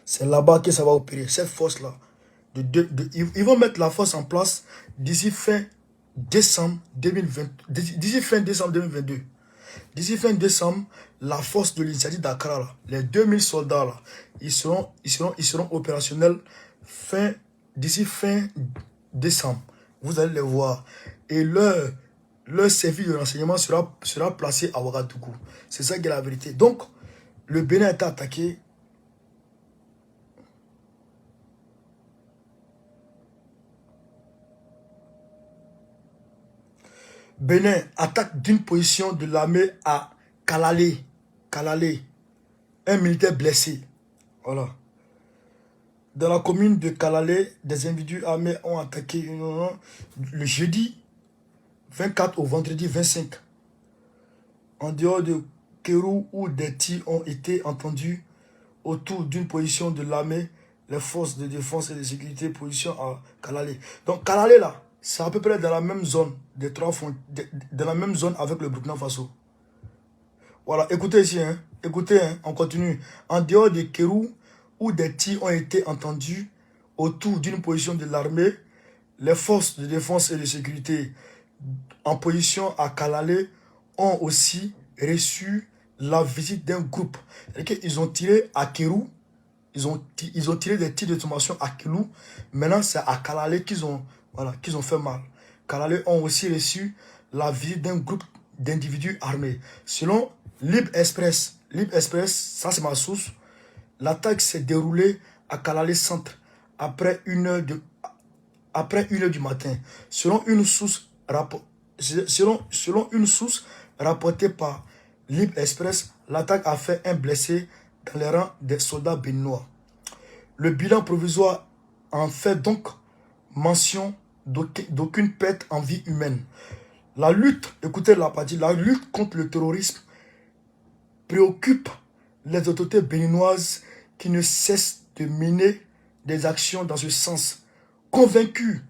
C'est là-bas que ça va opérer. Cette force-là. Ils vont mettre la force en place d'ici fin décembre 2020. D'ici fin décembre 2022. D'ici fin décembre, la force de l'initiative d'Accra, les 2000 soldats, là, ils seront opérationnels d'ici fin décembre. Vous allez les voir. Et leur service de renseignement sera placé à Ouagadougou. C'est ça qui est la vérité. Donc, le Bénin a été attaqué. Bénin attaque d'une position de l'armée à Kalalé. Kalalé. Un militaire blessé. Voilà. Dans la commune de Kalalé, des individus armés ont attaqué le jeudi 24 au vendredi 25. En dehors de Kérou, où des tirs ont été entendus autour d'une position de l'armée, les forces de défense et de sécurité, position à Kalalé. Donc Kalalé là, c'est à peu près dans la même zone dans la même zone avec le Burkina Faso. Voilà, écoutez ici, hein. Écoutez, hein, on continue. En dehors de Kérou, où des tirs ont été entendus autour d'une position de l'armée, les forces de défense et de sécurité en position à Kalalé ont aussi reçu la visite d'un groupe. Ils ont tiré à Kérou, ils ont tiré des tirs de formation à Kérou. Maintenant, c'est à Kalalé qu'ils ont fait mal. Kalalé ont aussi reçu la visite d'un groupe d'individus armés. Selon Libre Express, ça c'est ma source, l'attaque s'est déroulée à Kalalé Centre après 1h du matin. Selon une source rapportée par Libre Express, l'attaque a fait un blessé dans les rangs des soldats béninois. Le bilan provisoire en fait donc mention d'aucune perte en vie humaine. La lutte, écoutez la partie, la lutte contre le terrorisme préoccupe les autorités béninoises qui ne cessent de mener des actions dans ce sens, convaincus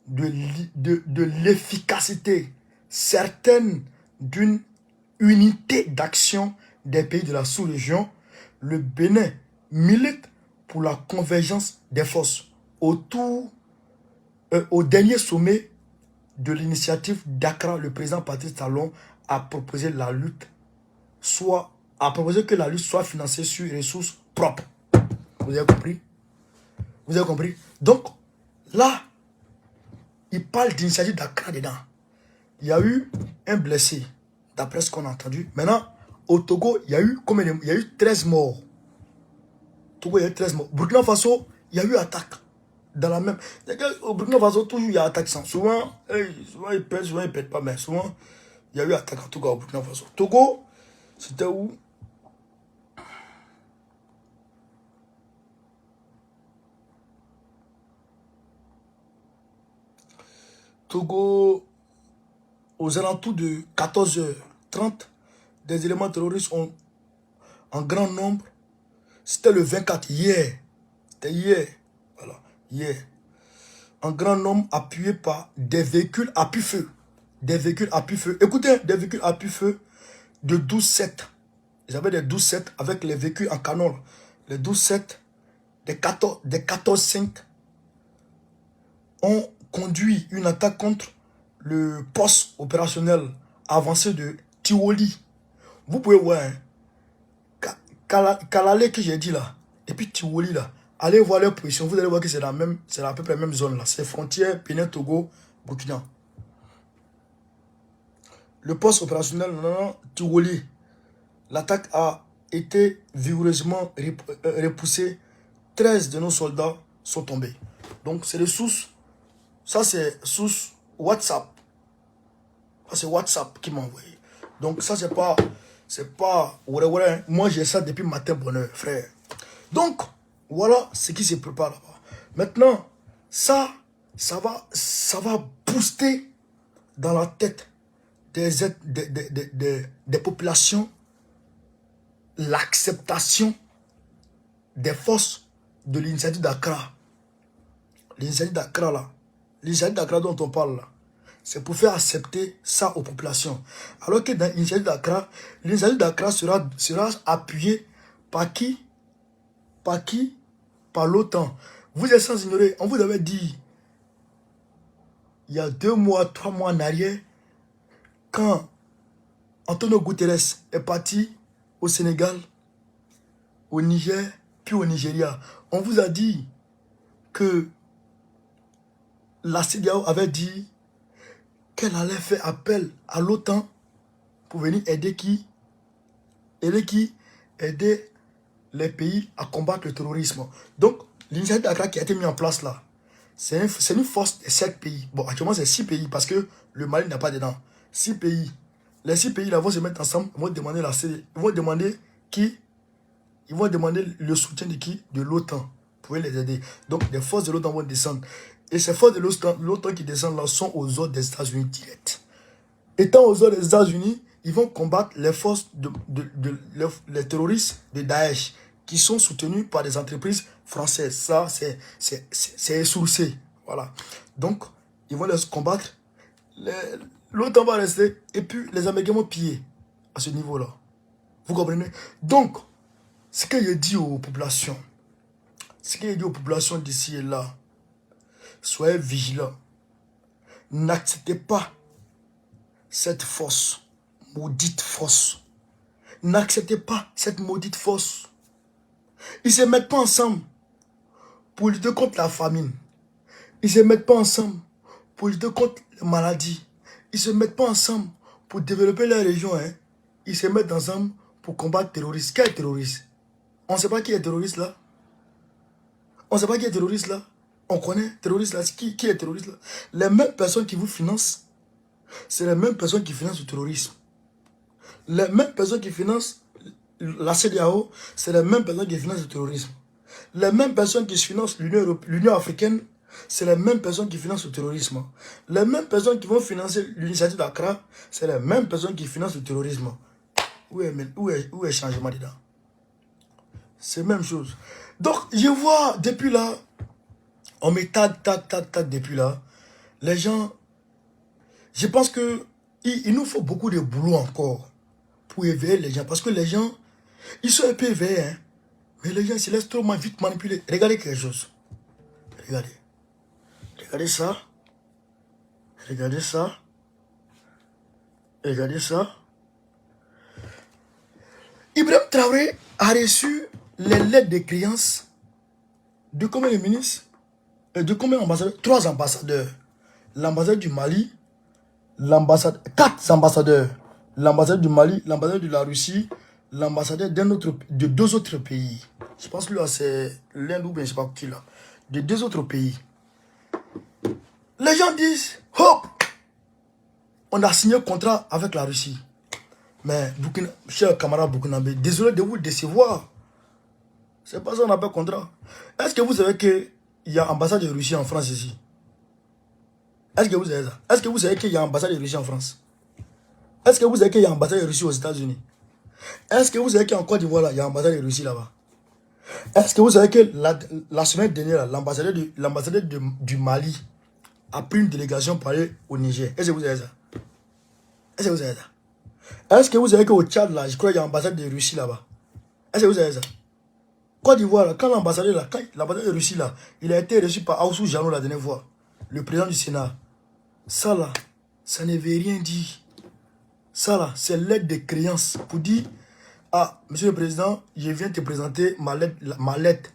de l'efficacité certaine d'une unité d'action des pays de la sous-région. Le Bénin milite pour la convergence des forces au dernier sommet de l'initiative d'Accra. Le président Patrice Talon a proposé que la lutte soit financée sur ressources propres. Vous avez compris? Vous avez compris? Donc, là, il parle d'initiative d'Accra dedans. Il y a eu un blessé, d'après ce qu'on a entendu. Maintenant, au Togo, il y a eu 13 morts. Togo, il y a eu 13 morts. Burkina Faso, il y a eu attaque. Dans la même... Au Burkina Faso, toujours il y a attaque. Souvent, ils pètent, souvent ils ne pètent pas, mais souvent, il y a eu attaque en tout cas au Burkina Faso. Togo, c'était où? Togo, aux alentours de 14h30, des éléments terroristes ont en grand nombre. C'était le 24, hier. C'était hier. Voilà, hier. En grand nombre, appuyés par des véhicules à pu-feu. Des véhicules à pu-feu. Écoutez, des véhicules à pu-feu de 12-7. Ils avaient des 12-7 avec les véhicules en canon. Les 12-7, des 14-5 ont conduit une attaque contre le poste opérationnel avancé de Tiwoli. Vous pouvez voir, hein, Kalale que j'ai dit là, et puis Tiwoli là, allez voir leur position, vous allez voir que c'est à peu près la même zone là. C'est frontière Bénin, Togo, Burkina. Le poste opérationnel, Tiwoli, l'attaque a été vigoureusement repoussée. 13 de nos soldats sont tombés. Donc c'est les sources. Ça c'est source WhatsApp. Ça c'est WhatsApp qui m'a envoyé. Donc ça c'est pas ouais. Moi j'ai ça depuis matin bonheur, frère. Donc voilà ce qui se prépare là-bas. Maintenant ça va booster dans la tête des populations l'acceptation des forces de l'initiative d'Accra. L'initiative d'Accra là, l'initiative d'Accra dont on parle là, c'est pour faire accepter ça aux populations. Alors que dans l'initiative d'Accra sera appuyée par qui? Par l'OTAN. Vous êtes sans ignorer, on vous avait dit il y a 2 mois, 3 mois en arrière, quand Antonio Guterres est parti au Sénégal, au Niger, puis au Nigeria, on vous a dit que la CEDEAO avait dit qu'elle allait faire appel à l'OTAN pour venir aider qui? Aider les pays à combattre le terrorisme. Donc, l'initiative d'Accra qui a été mise en place là, c'est une force de 7 pays. Bon, actuellement, c'est 6 pays parce que le Mali n'a pas dedans. 6 pays. Les 6 pays là vont se mettre ensemble, ils vont demander qui? Ils vont demander le soutien de qui? De l'OTAN pour les aider. Donc, les forces de l'OTAN vont descendre. Et ces forces de l'OTAN qui descendent là sont aux ordres des États-Unis direct. Étant aux ordres des États-Unis, ils vont combattre les forces les terroristes de Daesh qui sont soutenus par des entreprises françaises. Ça, c'est sourcé. Voilà. Donc, ils vont les combattre. L'OTAN va rester. Et puis, les Américains vont piller à ce niveau-là. Vous comprenez? Donc, ce que je dis aux populations, d'ici et là, soyez vigilants. N'acceptez pas cette force, maudite force. N'acceptez pas cette maudite force. Ils ne se mettent pas ensemble pour lutter contre la famine. Ils ne se mettent pas ensemble pour lutter contre les maladies. Ils ne se mettent pas ensemble pour développer la région. Hein. Ils se mettent ensemble pour combattre les terroristes. Quel terroriste? On ne sait pas qui est terroriste là. On ne sait pas qui est terroriste là. On connaît terroriste là. Qui est terroriste là? Les mêmes personnes qui vous financent, c'est les mêmes personnes qui financent le terrorisme. Les mêmes personnes qui financent la CEDEAO, c'est les mêmes personnes qui financent le terrorisme. Les mêmes personnes qui financent l'Union africaine, c'est les mêmes personnes qui financent le terrorisme. Les mêmes personnes qui vont financer l'initiative d'Accra, c'est les mêmes personnes qui financent le terrorisme. Où est le changement dedans? C'est la même chose. Donc, je vois depuis là, on met tac depuis là. Les gens, je pense que il nous faut beaucoup de boulot encore pour éveiller les gens. Parce que les gens, ils sont un peu éveillés. Hein, mais les gens se laissent trop vite manipuler. Regardez quelque chose. Regardez. Regardez ça. Regardez ça. Regardez ça. Ibrahim Traoré a reçu les lettres de créance de combien de ministres? De combien d'ambassadeurs? 3 ambassadeurs. L'ambassade du Mali, 4 ambassadeurs. L'ambassade du Mali, l'ambassadeur de la Russie, l'ambassadeur de 2 autres pays. Je pense que là c'est l'Inde ou bien je ne sais pas qui là. De 2 autres pays. Les gens disent, hop, on a signé un contrat avec la Russie. Mais, cher camarade Burkinabé, désolé de vous décevoir. C'est pas ça qu'on appelle contrat. Est-ce que vous savez qu'il y a ambassade de Russie en France ici? Est-ce que vous savez ça? Est-ce que vous savez qu'il y a ambassade de Russie en France? Est-ce que vous savez qu'il y a ambassade de Russie aux États-Unis? Est-ce que vous savez qu'en Côte d'Ivoire, il y a ambassade de Russie là-bas? Est-ce que vous savez que la semaine dernière, l'ambassadeur du Mali a pris une délégation pour aller au Niger? Est-ce que vous savez ça? Est-ce que vous savez ça? Est-ce que vous savez qu'au Tchad, là, je crois qu'il y a l'ambassade de Russie là-bas? Est-ce que vous savez ça? Côte d'Ivoire, là, quand l'ambassadeur de Russie, là, il a été reçu par Aoussou Janou la dernière fois, le président du Sénat. Ça, là, ça ne veut rien dire. Ça, là, c'est l'aide de créance pour dire, ah, monsieur le président, je viens te présenter ma lettre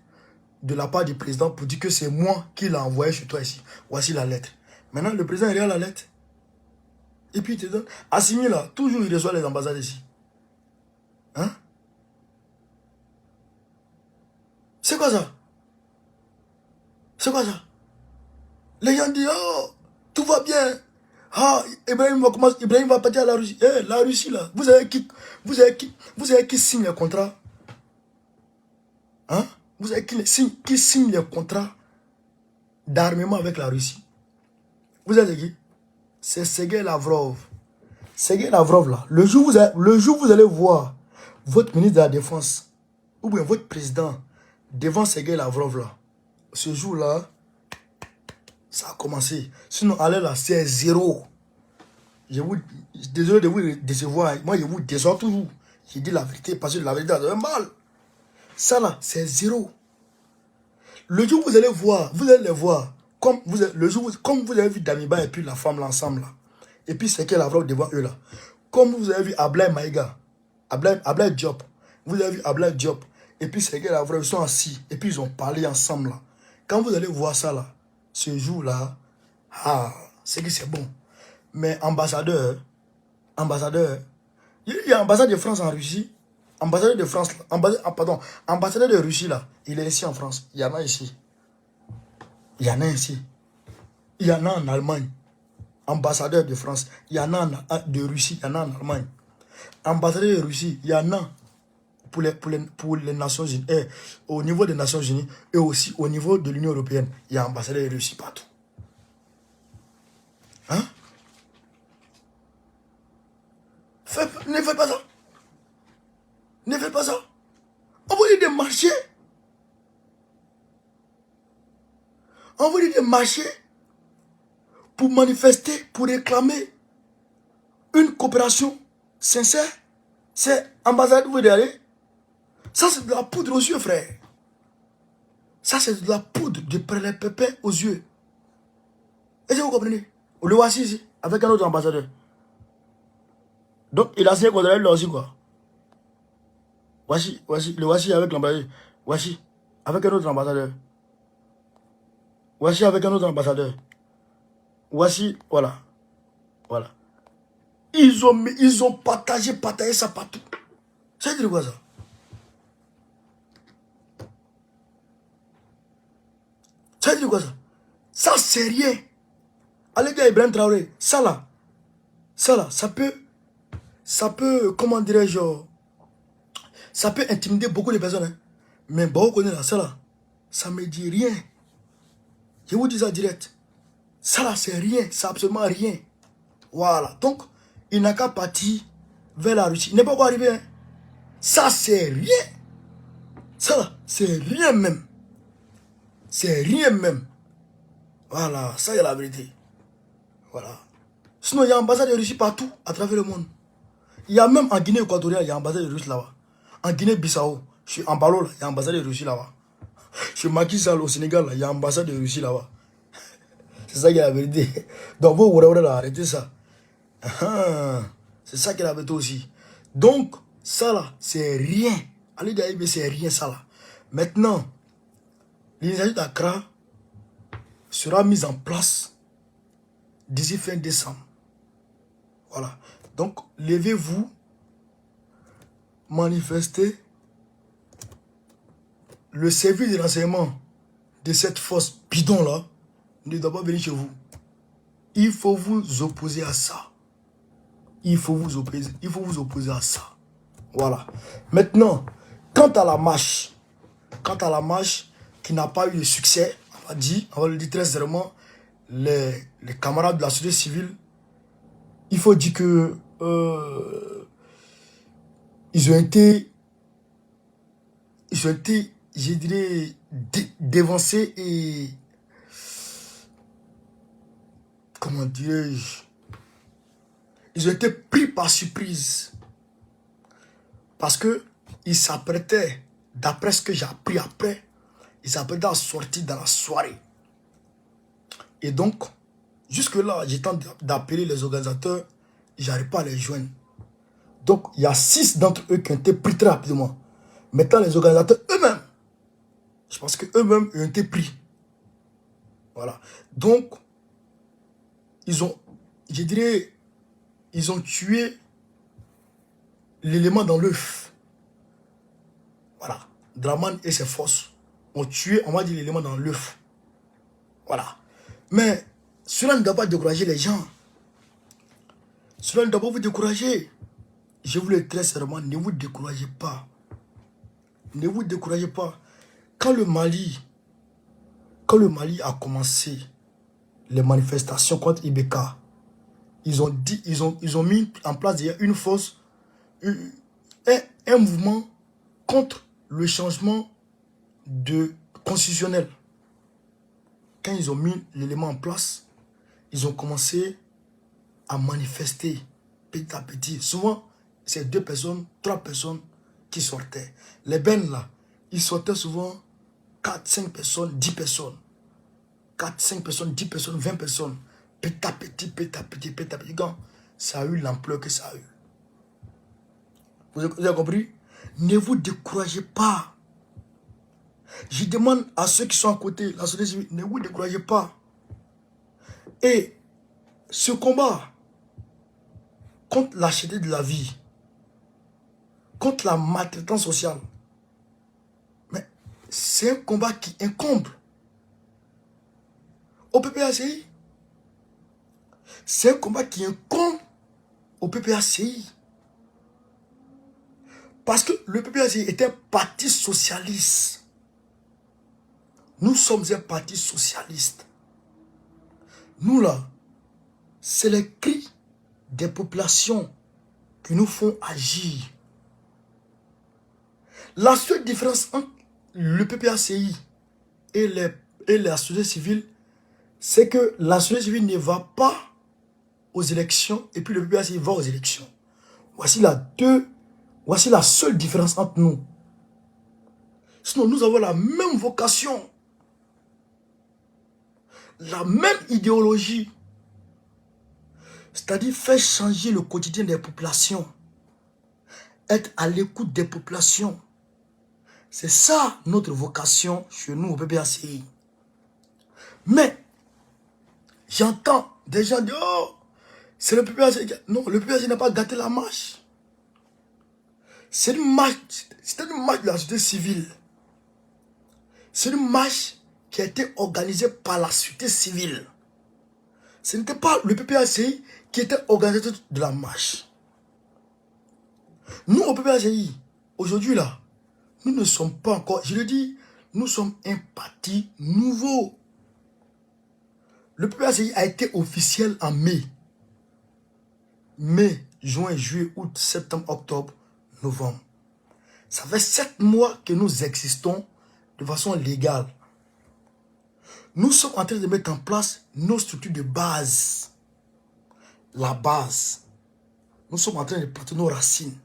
de la part du président pour dire que c'est moi qui l'ai envoyé chez toi ici. Voici la lettre. Maintenant, le président, il regarde la lettre. Et puis, il te donne. Assimi, là, toujours, il reçoit les ambassades ici. Hein? C'est quoi ça? C'est quoi ça? Les gens disent, oh, tout va bien. Ah, Ibrahim va partir à la Russie. Eh, la Russie, là, vous savez qui signe les contrats? Hein? Vous savez qui signe les contrats d'armement avec la Russie? Vous savez qui? C'est Sergei Lavrov. Sergei Lavrov, là, le jour où vous allez voir votre ministre de la Défense, ou bien votre président, devant Sergei Lavrov, là, ce jour-là, ça a commencé. Sinon, allez là, c'est zéro. Désolé de vous décevoir. Moi, je vous déçois toujours. Je dis la vérité parce que la vérité a un mal. Ça là, c'est zéro. Le jour où vous allez voir, vous allez les voir. Comme vous avez vu Damiba et puis la femme l'ensemble là. Et puis c'est qu'elle a devant eux là. Comme vous avez vu Ablaye Maïga, Ablaye Diop. Vous avez vu Ablaye Diop. Et puis c'est qu'elle a ils sont assis. Et puis ils ont parlé ensemble là. Quand vous allez voir ça là, ce jour là, ah, c'est que c'est bon. Mais ambassadeur, il y a ambassade de France en Russie, ambassadeur de France, ambassadeur de Russie là, il est ici en France, il y en a ici. Il y en a ici. Il y en a en Allemagne. Ambassadeur de France, il y en a de Russie, il y en a en Allemagne. Ambassadeur de Russie, il y en a pour les Nations Unies, au niveau des Nations Unies et aussi au niveau de l'Union Européenne. Il y a ambassadeur de Russie partout. Hein? Ne faites pas ça. Ne faites pas ça. On vous dit de marcher. On vous dit de marcher pour manifester, pour réclamer une coopération sincère. C'est ambassade où vous allez. Ça, c'est de la poudre aux yeux, frère. Ça, c'est de la poudre de prélève-pépé aux yeux. Est-ce que vous comprenez? Le voici ici, avec un autre ambassadeur. Donc, il a signé contre elle là aussi, quoi. Voici, le voici avec l'ambassadeur. Voici, avec un autre ambassadeur. Voici avec un autre ambassadeur. Voici, voilà. Voilà. Ils ont partagé ça partout. Ça veut dire quoi ça? Ça veut dire quoi ça? Ça, c'est rien. Allez dire Ibrahim Traoré, ça là, ça peut, comment dirais-je, ça peut intimider beaucoup de personnes. Hein. Mais bon, on connaît là, ça là, ça me dit rien. Je vous dis ça direct. Ça là, c'est rien, c'est absolument rien. Voilà. Donc, il n'a qu'à partir vers la Russie. Il n'est pas encore arrivé. Hein. Ça, c'est rien. Ça là, c'est rien même. C'est rien même. Voilà, ça y est la vérité. Voilà. Sinon, il y a ambassade de Russie partout, à travers le monde. Il y a même en Guinée équatoriale, il y a ambassade de Russie là-bas. En Guinée-Bissau, je suis en Balo, il y a ambassade de Russie là-bas. Je suis Macky Sall au Sénégal, il y a ambassade de Russie là-bas. C'est ça qui est la vérité. Donc, vous arrêtez ça. C'est ça qui est la vérité aussi. Donc, ça là, c'est rien. Allez dire, c'est rien ça là. Maintenant, l'initiative d'Accra sera mise en place d'ici fin décembre. Voilà. Donc, levez-vous, manifestez. Le service de renseignement de cette force bidon-là ne doit pas venir chez vous. Il faut vous opposer à ça. Il faut vous opposer à ça. Voilà. Maintenant, quant à la marche qui n'a pas eu de succès, on va le dire très sérieusement, les camarades de la société civile, il faut dire que ils ont été, je dirais, dévancés et, comment dirais-je, Ils ont été pris par surprise. Parce que ils s'apprêtaient, d'après ce que j'ai appris après, ils s'apprêtaient à sortir dans la soirée. Et donc, jusque-là, j'ai tenté d'appeler les organisateurs, j'arrive pas à les joindre. Donc, il y a 6 d'entre eux qui ont été pris très rapidement. Maintenant, les organisateurs eux-mêmes, je pense qu'eux-mêmes ont été pris. Voilà. Donc, ils ont, je dirais, ils ont tué l'élément dans l'œuf. Voilà. Draman et ses forces ont tué, on va dire, l'élément dans l'œuf. Voilà. Mais cela ne doit pas décourager les gens. Cela ne doit pas vous décourager. Je vous le dis très sérieusement, ne vous découragez pas. Ne vous découragez pas. Quand le Mali a commencé les manifestations contre Ibeka, ils ont mis en place une force, un mouvement contre le changement constitutionnel. Quand ils ont mis l'élément en place, ils ont commencé à manifester petit à petit. Souvent, c'est 2 personnes, 3 personnes qui sortaient. Les bennes là, ils sortaient souvent 4, 5 personnes, 10 personnes. 4, 5 personnes, 10 personnes, 20 personnes. Petit à petit, petit à petit, petit à petit. Quand ça a eu l'ampleur que ça a eu. Vous avez compris? Ne vous découragez pas. Je demande à ceux qui sont à côté, la société civile, ne vous découragez pas. Et ce combat contre la cherté de la vie, contre la maltraitance sociale, mais c'est un combat qui incombe au PPACI. C'est un combat qui incombe au PPACI. Parce que le PPACI est un parti socialiste. Nous sommes un parti socialiste. Nous là, c'est les cris des populations qui nous font agir. La seule différence entre le PPACI et la société civile, c'est que la société civile ne va pas aux élections et puis le PPACI va aux élections. Voici la seule différence entre nous. Sinon, nous avons la même vocation, la même idéologie, c'est-à-dire faire changer le quotidien des populations, être à l'écoute des populations. C'est ça notre vocation chez nous au PPACI. Mais, j'entends des gens dire, oh, c'est le PPACI. Non, le PPACI n'a pas gâté la marche. C'est une marche de la société civile. C'est une marche qui a été organisée par la société civile. Ce n'était pas le PPACI qui était organisateur de la marche. Nous, au PPACI, aujourd'hui là, nous ne sommes pas encore, je le dis, nous sommes un parti nouveau. Le PPACI a été officiel en mai. Mai, juin, juillet, août, septembre, octobre, novembre. Ça fait 7 mois que nous existons de façon légale. Nous sommes en train de mettre en place nos structures de base. La base. Nous sommes en train de planter nos racines.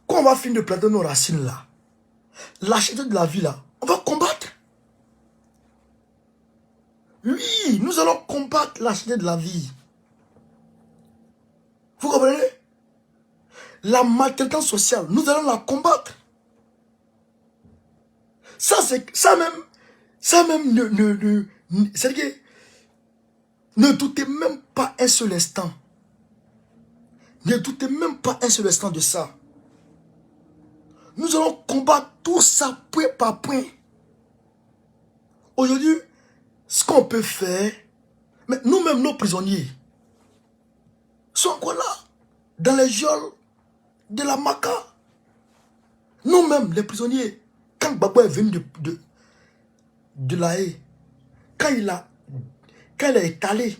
Quand on va finir de planter nos racines là, la cherté de la vie là, on va combattre. Oui, nous allons combattre la cherté de la vie. Vous comprenez? La maltraitance sociale, nous allons la combattre. Ça même ne doutez même pas un seul instant. Ne doutez même pas un seul instant de ça. Nous allons combattre tout ça point par point. Aujourd'hui, ce qu'on peut faire, mais nous-mêmes, nos prisonniers, sont encore là, dans les geôles de la Maca. Nous-mêmes, les prisonniers, quand Gbagbo est venu de la haie, quand il a étalé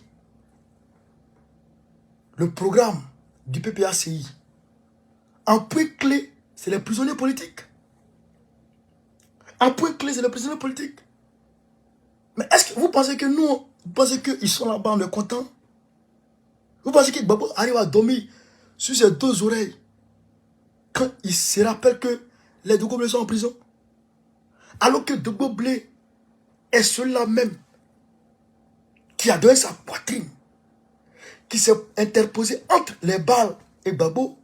le programme du PPACI, en point clé, c'est les prisonniers politiques. En point clé, c'est les prisonniers politiques. Mais est-ce que vous pensez que nous, vous pensez qu'ils sont là-bas, on est contents? Vous pensez que Gbagbo arrive à dormir sur ses deux oreilles quand il se rappelle que les Dogo Blé sont en prison? Alors que Dogo Blé est celui-là même qui a donné sa poitrine, qui s'est interposé entre les balles et Gbagbo.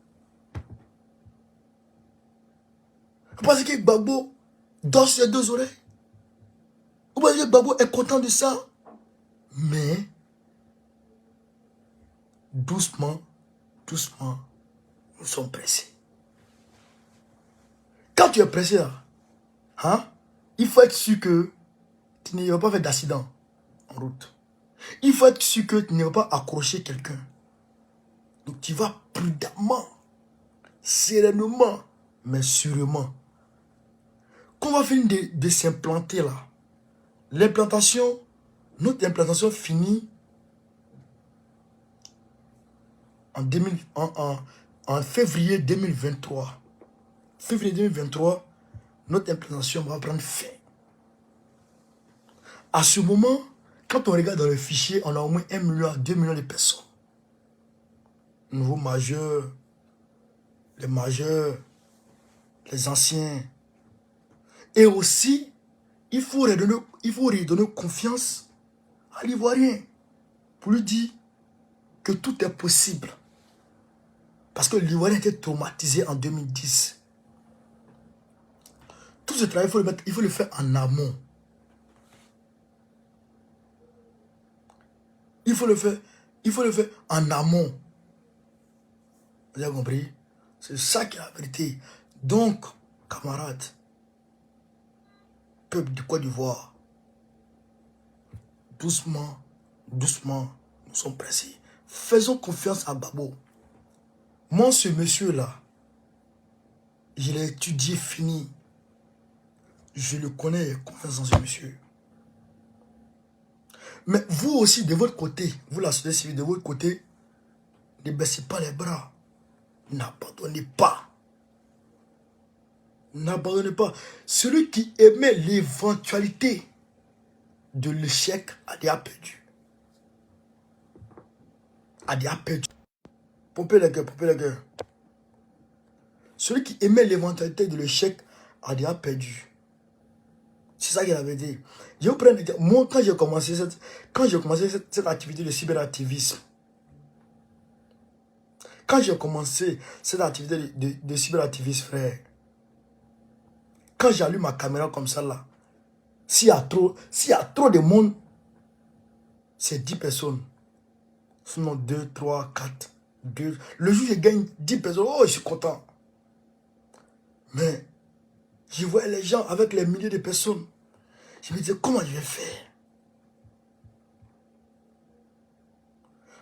Vous pensez que Gbagbo dort sur ses deux oreilles? Vous pensez que Gbagbo est content de ça? Mais, doucement, doucement, nous sommes pressés. Quand tu es pressé, là, hein, il faut être sûr que tu ne vas pas faire d'accident en route. Il faut être sûr que tu ne vas pas accrocher quelqu'un. Donc tu vas prudemment, sereinement, mais sûrement. Quand on va finir de s'implanter là, l'implantation, notre implantation finit en février 2023. Février 2023, notre implantation va prendre fin. À ce moment, quand on regarde dans le fichier, on a au moins 1 million à 2 millions de personnes. Nouveaux majeurs, les anciens. Et aussi, il faut redonner confiance à l'Ivoirien pour lui dire que tout est possible. Parce que l'Ivoirien était traumatisé en 2010. Tout ce travail, il faut le faire en amont. Il faut le faire en amont. Vous avez compris? C'est ça qui est la vérité. Donc, camarades, peuple de Côte d'Ivoire, doucement, doucement, nous sommes pressés. Faisons confiance à Gbagbo. Moi, ce monsieur-là, je l'ai étudié, fini. Je le connais, j'ai confiance dans ce monsieur. Mais vous aussi, de votre côté, vous la société civile, de votre côté, ne baissez pas les bras. N'abandonnez pas. N'abandonnez pas. Celui qui aimait l'éventualité de l'échec a déjà perdu. A déjà perdu. Pompez les cœurs, pompez les cœurs. Celui qui aimait l'éventualité de l'échec a déjà perdu. C'est ça qu'il avait dit. Je vous prends moi, quand j'ai commencé cette activité de cyberactivisme, quand j'ai commencé cette activité de cyberactivisme, frère, quand j'allume ma caméra comme ça là, s'il y a trop de monde, c'est 10 personnes. Sinon 2, 3, 4, 2. Le jour où je gagne 10 personnes, oh, je suis content. Mais je vois les gens avec les milliers de personnes. Je me disais, comment je vais faire?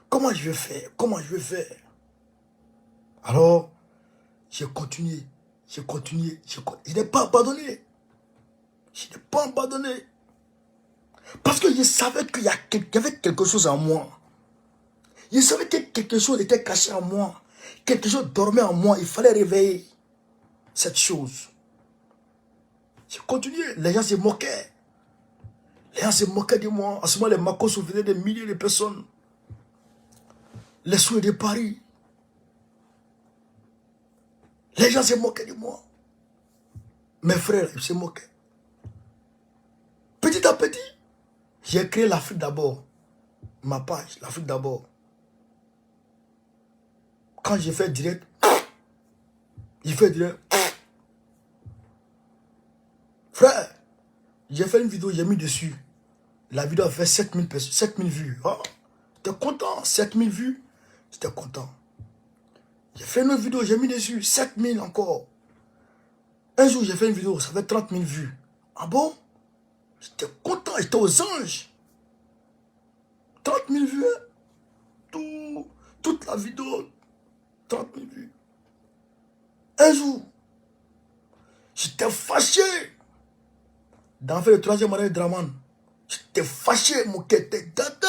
Comment je vais faire? Comment je vais faire? Alors, j'ai continué. Je n'ai pas abandonné. Je n'ai pas abandonné. Parce que je savais qu'il y avait quelque chose en moi. Je savais que quelque chose était caché en moi. Quelque chose dormait en moi. Il fallait réveiller cette chose. J'ai continué. Les gens se moquaient. Les gens se moquaient de moi. À ce moment, les Macos venaient des milliers de personnes. Les souhaits de Paris. Les gens se moquaient de moi. Mes frères, ils se moquaient. Petit à petit, j'ai créé l'Afrique d'abord. Ma page, l'Afrique d'abord. Quand j'ai fait direct, frère, j'ai fait une vidéo, j'ai mis dessus. La vidéo a fait 7000 vues. Oh, j'étais content, 7000 vues. J'étais content. J'ai fait une autre vidéo, j'ai mis dessus, 7000 encore. Un jour, j'ai fait une vidéo, ça fait 30 000 vues. Ah bon? J'étais content, j'étais aux anges. 30 000 vues. Toute la vidéo, 30 000 vues. Un jour, j'étais fâché d'en faire le 3e année de Draman. J'étais fâché, mon cœur était gâté.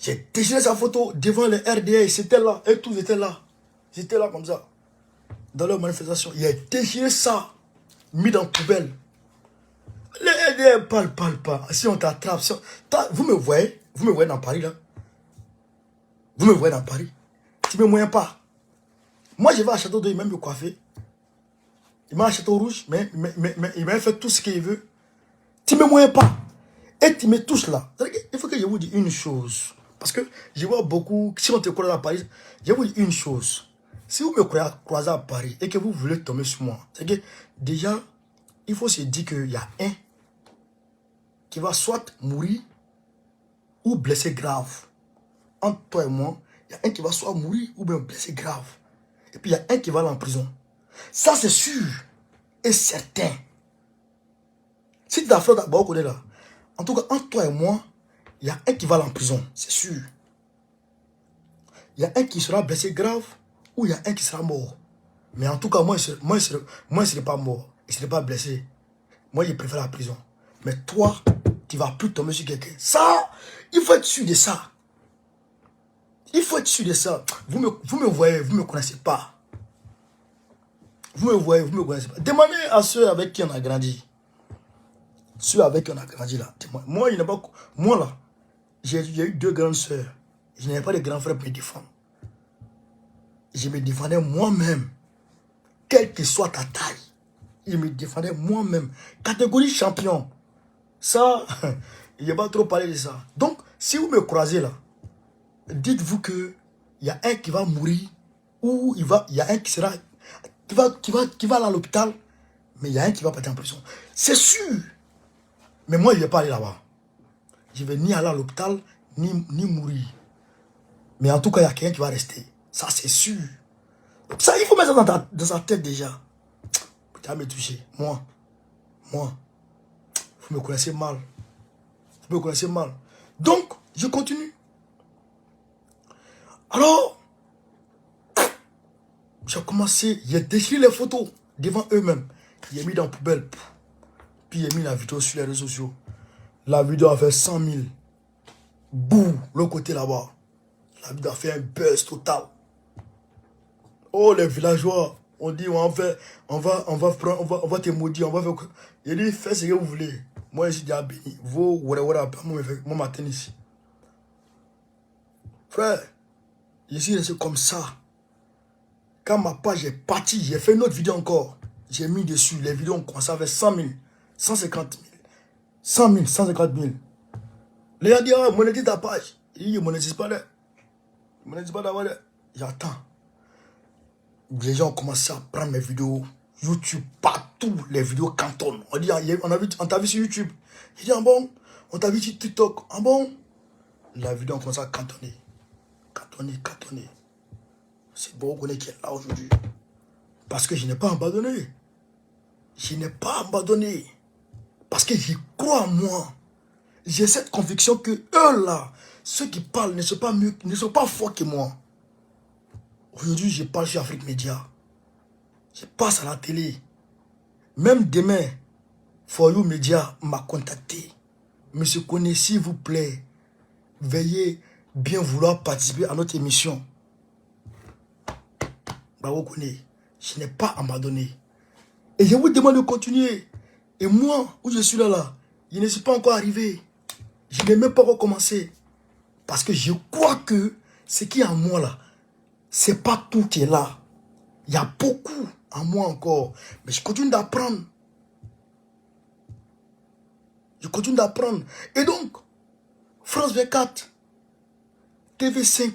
J'ai déchiré sa photo devant les RDA, c'était là, et tous étaient là. Ils étaient là comme ça, dans leur manifestation. Il a déchiré ça, mis dans la poubelle. Les RDA parlent pas. Si on t'attrape, vous me voyez dans Paris là. Vous me voyez dans Paris. Tu ne me moyens pas. Moi, je vais à Château d'Eau, il m'a me coiffer. Il m'a à Château Rouge, mais il m'a fait tout ce qu'il veut. Tu ne me moyens pas. Et tu me touches là. Il faut que je vous dise une chose. Parce que je vois beaucoup, si on te croise à Paris, je vous dis une chose. Si vous me croisez à Paris et que vous voulez tomber sur moi, c'est que déjà, il faut se dire qu'il y a un qui va soit mourir ou blessé grave. Entre toi et moi, il y a un qui va soit mourir ou bien blessé grave. Et puis il y a un qui va aller en prison. Ça c'est sûr et certain. Si tu as fait d'abord qu'on est là, en tout cas entre toi et moi, il y a un qui va aller en prison, c'est sûr. Il y a un qui sera blessé grave ou il y a un qui sera mort. Mais en tout cas, moi, je ne serai pas mort. Je ne serai pas blessé. Moi, je préfère la prison. Mais toi, tu ne vas plus tomber sur quelqu'un. Ça, il faut être sûr de ça. Il faut être sûr de ça. Vous me voyez, vous ne me connaissez pas. Vous me voyez, vous ne me connaissez pas. Demandez à ceux avec qui on a grandi. Ceux avec qui on a grandi là. Moi, moi là, j'ai eu 2 grandes sœurs. Je n'avais pas de grands frères pour me défendre. Je me défendais moi-même. Quelle que soit ta taille. Je me défendais moi-même. Catégorie champion. Ça, il n'y a pas trop parlé de ça. Donc, si vous me croisez là, dites-vous que il y a un qui va mourir ou il y a un qui sera qui va aller à l'hôpital, mais il y a un qui va partir en prison. C'est sûr. Mais moi, je ne vais pas aller là-bas. Je ne vais ni aller à l'hôpital, ni mourir. Mais en tout cas, il y a quelqu'un qui va rester. Ça, c'est sûr. Donc ça, il faut mettre ça dans sa tête déjà. Tu vas me toucher. Moi. Vous me connaissez mal. Vous me connaissez mal. Donc, je continue. Alors, j'ai commencé, j'ai déchiré les photos devant eux-mêmes. J'ai mis dans la poubelle. Puis j'ai mis la vidéo sur les réseaux sociaux. La vidéo a fait 100 000. Bouh, l'autre côté là-bas. La vidéo a fait un buzz total. Oh, les villageois, on dit, on va te maudire, on va faire quoi? Il dit, faites ce que vous voulez. Moi, je suis déjà béni. Vous, moi, matin ici. Frère, je suis resté comme ça. Quand ma page est partie, j'ai fait une autre vidéo encore. J'ai mis dessus, les vidéos ont commencé avec 100 000, 150 000, 100 000, 150 000. Les gens disent, ah, monétise ta page. Il dit, je ne monétise pas là. Je ne monétise pas d'abord là. J'attends. Les gens ont commencé à prendre mes vidéos. YouTube, partout, les vidéos cantonnent. On dit, on t'a vu sur YouTube. J'ai dit, ah bon, on t'a vu sur TikTok. Ah bon? La vidéo a commencé à cantonner. Cantonner. C'est bon qu'on est qui est là aujourd'hui. Parce que je n'ai pas abandonné. Je n'ai pas abandonné. Parce que j'y crois en moi. J'ai cette conviction que eux là, ceux qui parlent ne sont pas mieux, ne sont pas forts que moi. Aujourd'hui, je parle sur Afrique Média. Je passe à la télé. Même demain, For You Media m'a contacté. Monsieur Koné, s'il vous plaît, veuillez bien vouloir participer à notre émission. Bravo Koné, je n'ai pas abandonné. Et je vous demande de continuer. Et moi, où je suis là, je ne suis pas encore arrivé. Je n'ai même pas encore commencé. Parce que je crois que ce qui est en moi là, c'est pas tout qui est là. Il y a beaucoup en moi encore. Mais je continue d'apprendre. Et donc, France 24, TV5,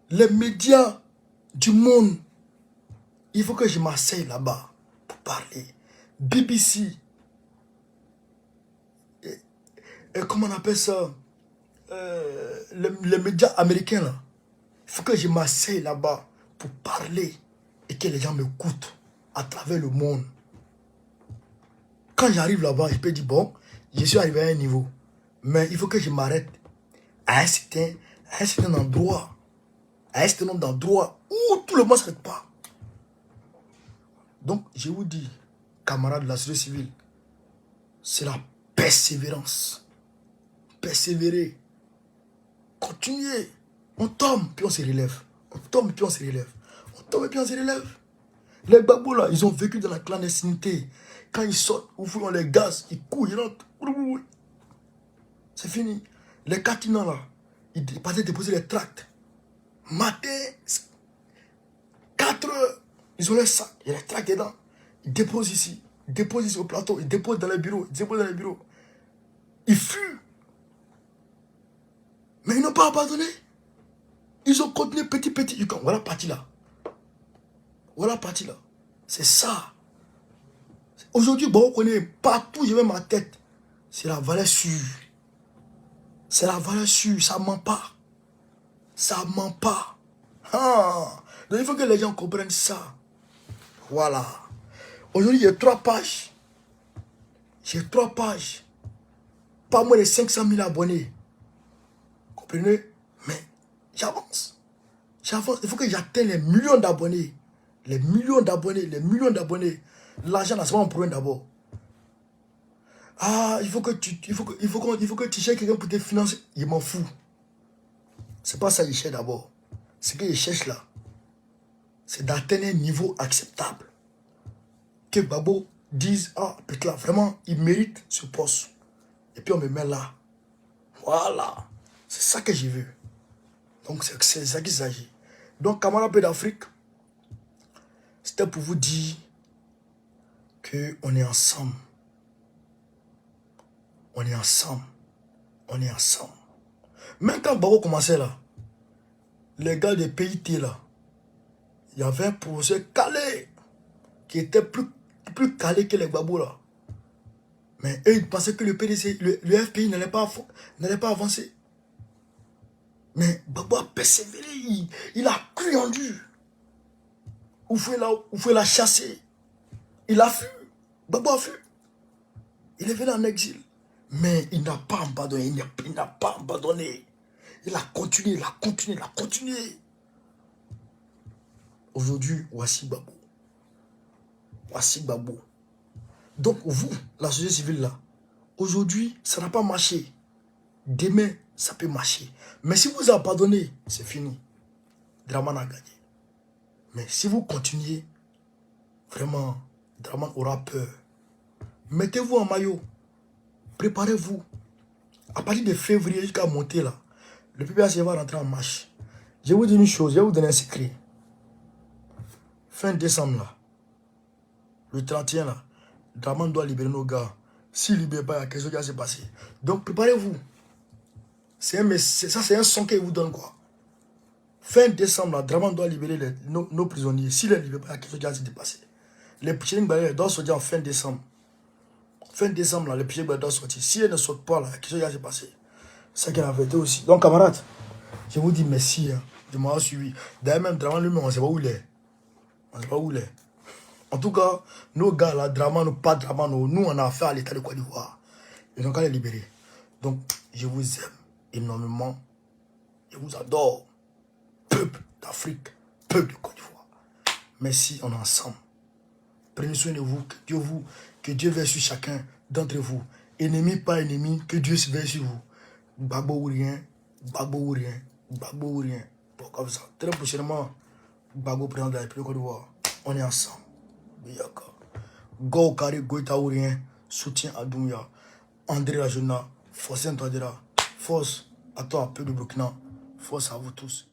les médias du monde, il faut que je m'asseye là-bas pour parler. BBC, et comment on appelle ça, les médias américains là. Il faut que je m'asseye là-bas pour parler et que les gens m'écoutent à travers le monde. Quand j'arrive là-bas, je peux dire, bon, je suis arrivé à un niveau. Mais il faut que je m'arrête à un certain endroit. À un certain nombre d'endroits où tout le monde ne s'arrête pas. Donc, je vous dis, camarades de la société civile, c'est la persévérance. Persévérer. Continuer. On tombe, puis on se relève. On tombe, puis on se relève. On tombe, puis on se relève. Les babous là, ils ont vécu dans la clandestinité. Quand ils sortent, ils font les gaz, ils courent, ils rentrent. C'est fini. Les catinans là, ils partaient déposer les tracts. Matin, 4 heures, ils ont leur sac, il y a les tracts dedans. Ils déposent ici au plateau, ils déposent dans les bureaux, Ils fuient. Mais ils n'ont pas abandonné. Ils ont continué petit. Voilà parti là. C'est ça. Aujourd'hui, bon, on connaît partout, je mets ma tête. C'est la valeur sûre. Ça ment pas. Ah. Donc il faut que les gens comprennent ça. Voilà. Aujourd'hui, j'ai 3 pages. Pas moins de 500 000 abonnés. Comprenez? Mais j'avance. Il faut que j'atteigne les millions d'abonnés. L'argent, c'est pas mon problème d'abord. Ah, il faut que tu cherches quelqu'un pour te financer. Il m'en fout. C'est pas ça qu'il cherche d'abord. Ce qu'il cherche là, c'est d'atteindre un niveau acceptable. Que Gbagbo dise, ah, peut-être là, vraiment, il mérite ce poste. Et puis on me met là. Voilà. C'est ça que je veux. Donc c'est ça qu'il s'agit. Donc, camarades d'Afrique, c'était pour vous dire qu'on est ensemble. On est ensemble. Même quand Gbagbo commençait là, les gars des PIT là, il y avait un professeur calé qui était plus calé que les Gbagbo là. Mais eux, ils pensaient que le PDC, le FPI n'allait pas avancer. Mais Gbagbo a persévéré, il a cru en Dieu. Vous pouvez la chasser. Il a fui. Gbagbo a fui. Il est venu en exil. Mais il n'a pas abandonné. Il a continué. Aujourd'hui, voici Gbagbo. Donc vous, la société civile là, aujourd'hui, ça n'a pas marché. Demain, ça peut marcher. Mais si vous abandonnez, c'est fini. Draman a gagné. Mais si vous continuez, vraiment, Draman aura peur. Mettez-vous en maillot. Préparez-vous. À partir de février jusqu'à monter là, le PPAC va rentrer en marche. Je vais vous dire une chose, je vais vous donner un secret. Fin décembre là, le 31 là, Draman doit libérer nos gars. S'il ne libère pas, il y a quelque chose qui va se passer. Donc préparez-vous. C'est un son qu'il vous donne quoi. Fin décembre là, Draman doit libérer nos prisonniers. S'il ne les libère pas, il y a quelque chose qui va se passer. Les Pichering Balais doivent sortir en fin décembre. Fin décembre là, les Pichering Balais doivent sortir. Si elles ne sortent pas là, il y a quelque chose qui va se passer. C'est qu'il y a la vérité aussi. Donc camarades, je vous dis merci de m'avoir suivi. D'ailleurs même Draman lui-même, on ne sait pas où il est. En tout cas, nos gars là, Draman ou pas Draman, nous on a affaire à l'État de Côte d'Ivoire. Ils n'ont qu'à les libérer. Donc, je vous aime énormément. Je vous adore. Peuple d'Afrique, peuple de Côte d'Ivoire. Merci, on est ensemble. Prenez soin de vous, que Dieu veille sur chacun d'entre vous. Ennemi, pas ennemi, que Dieu se veille sur vous. Gbagbo ou rien. Bon, comme ça. Très prochainement, Gbagbo président de la République de Côte d'Ivoire. On est ensemble. Go Kari Goïta ou rien. Soutien à Doumbia. André Rajona. Force Antoadera. Force à toi, peuple de Burkina. Force à vous tous.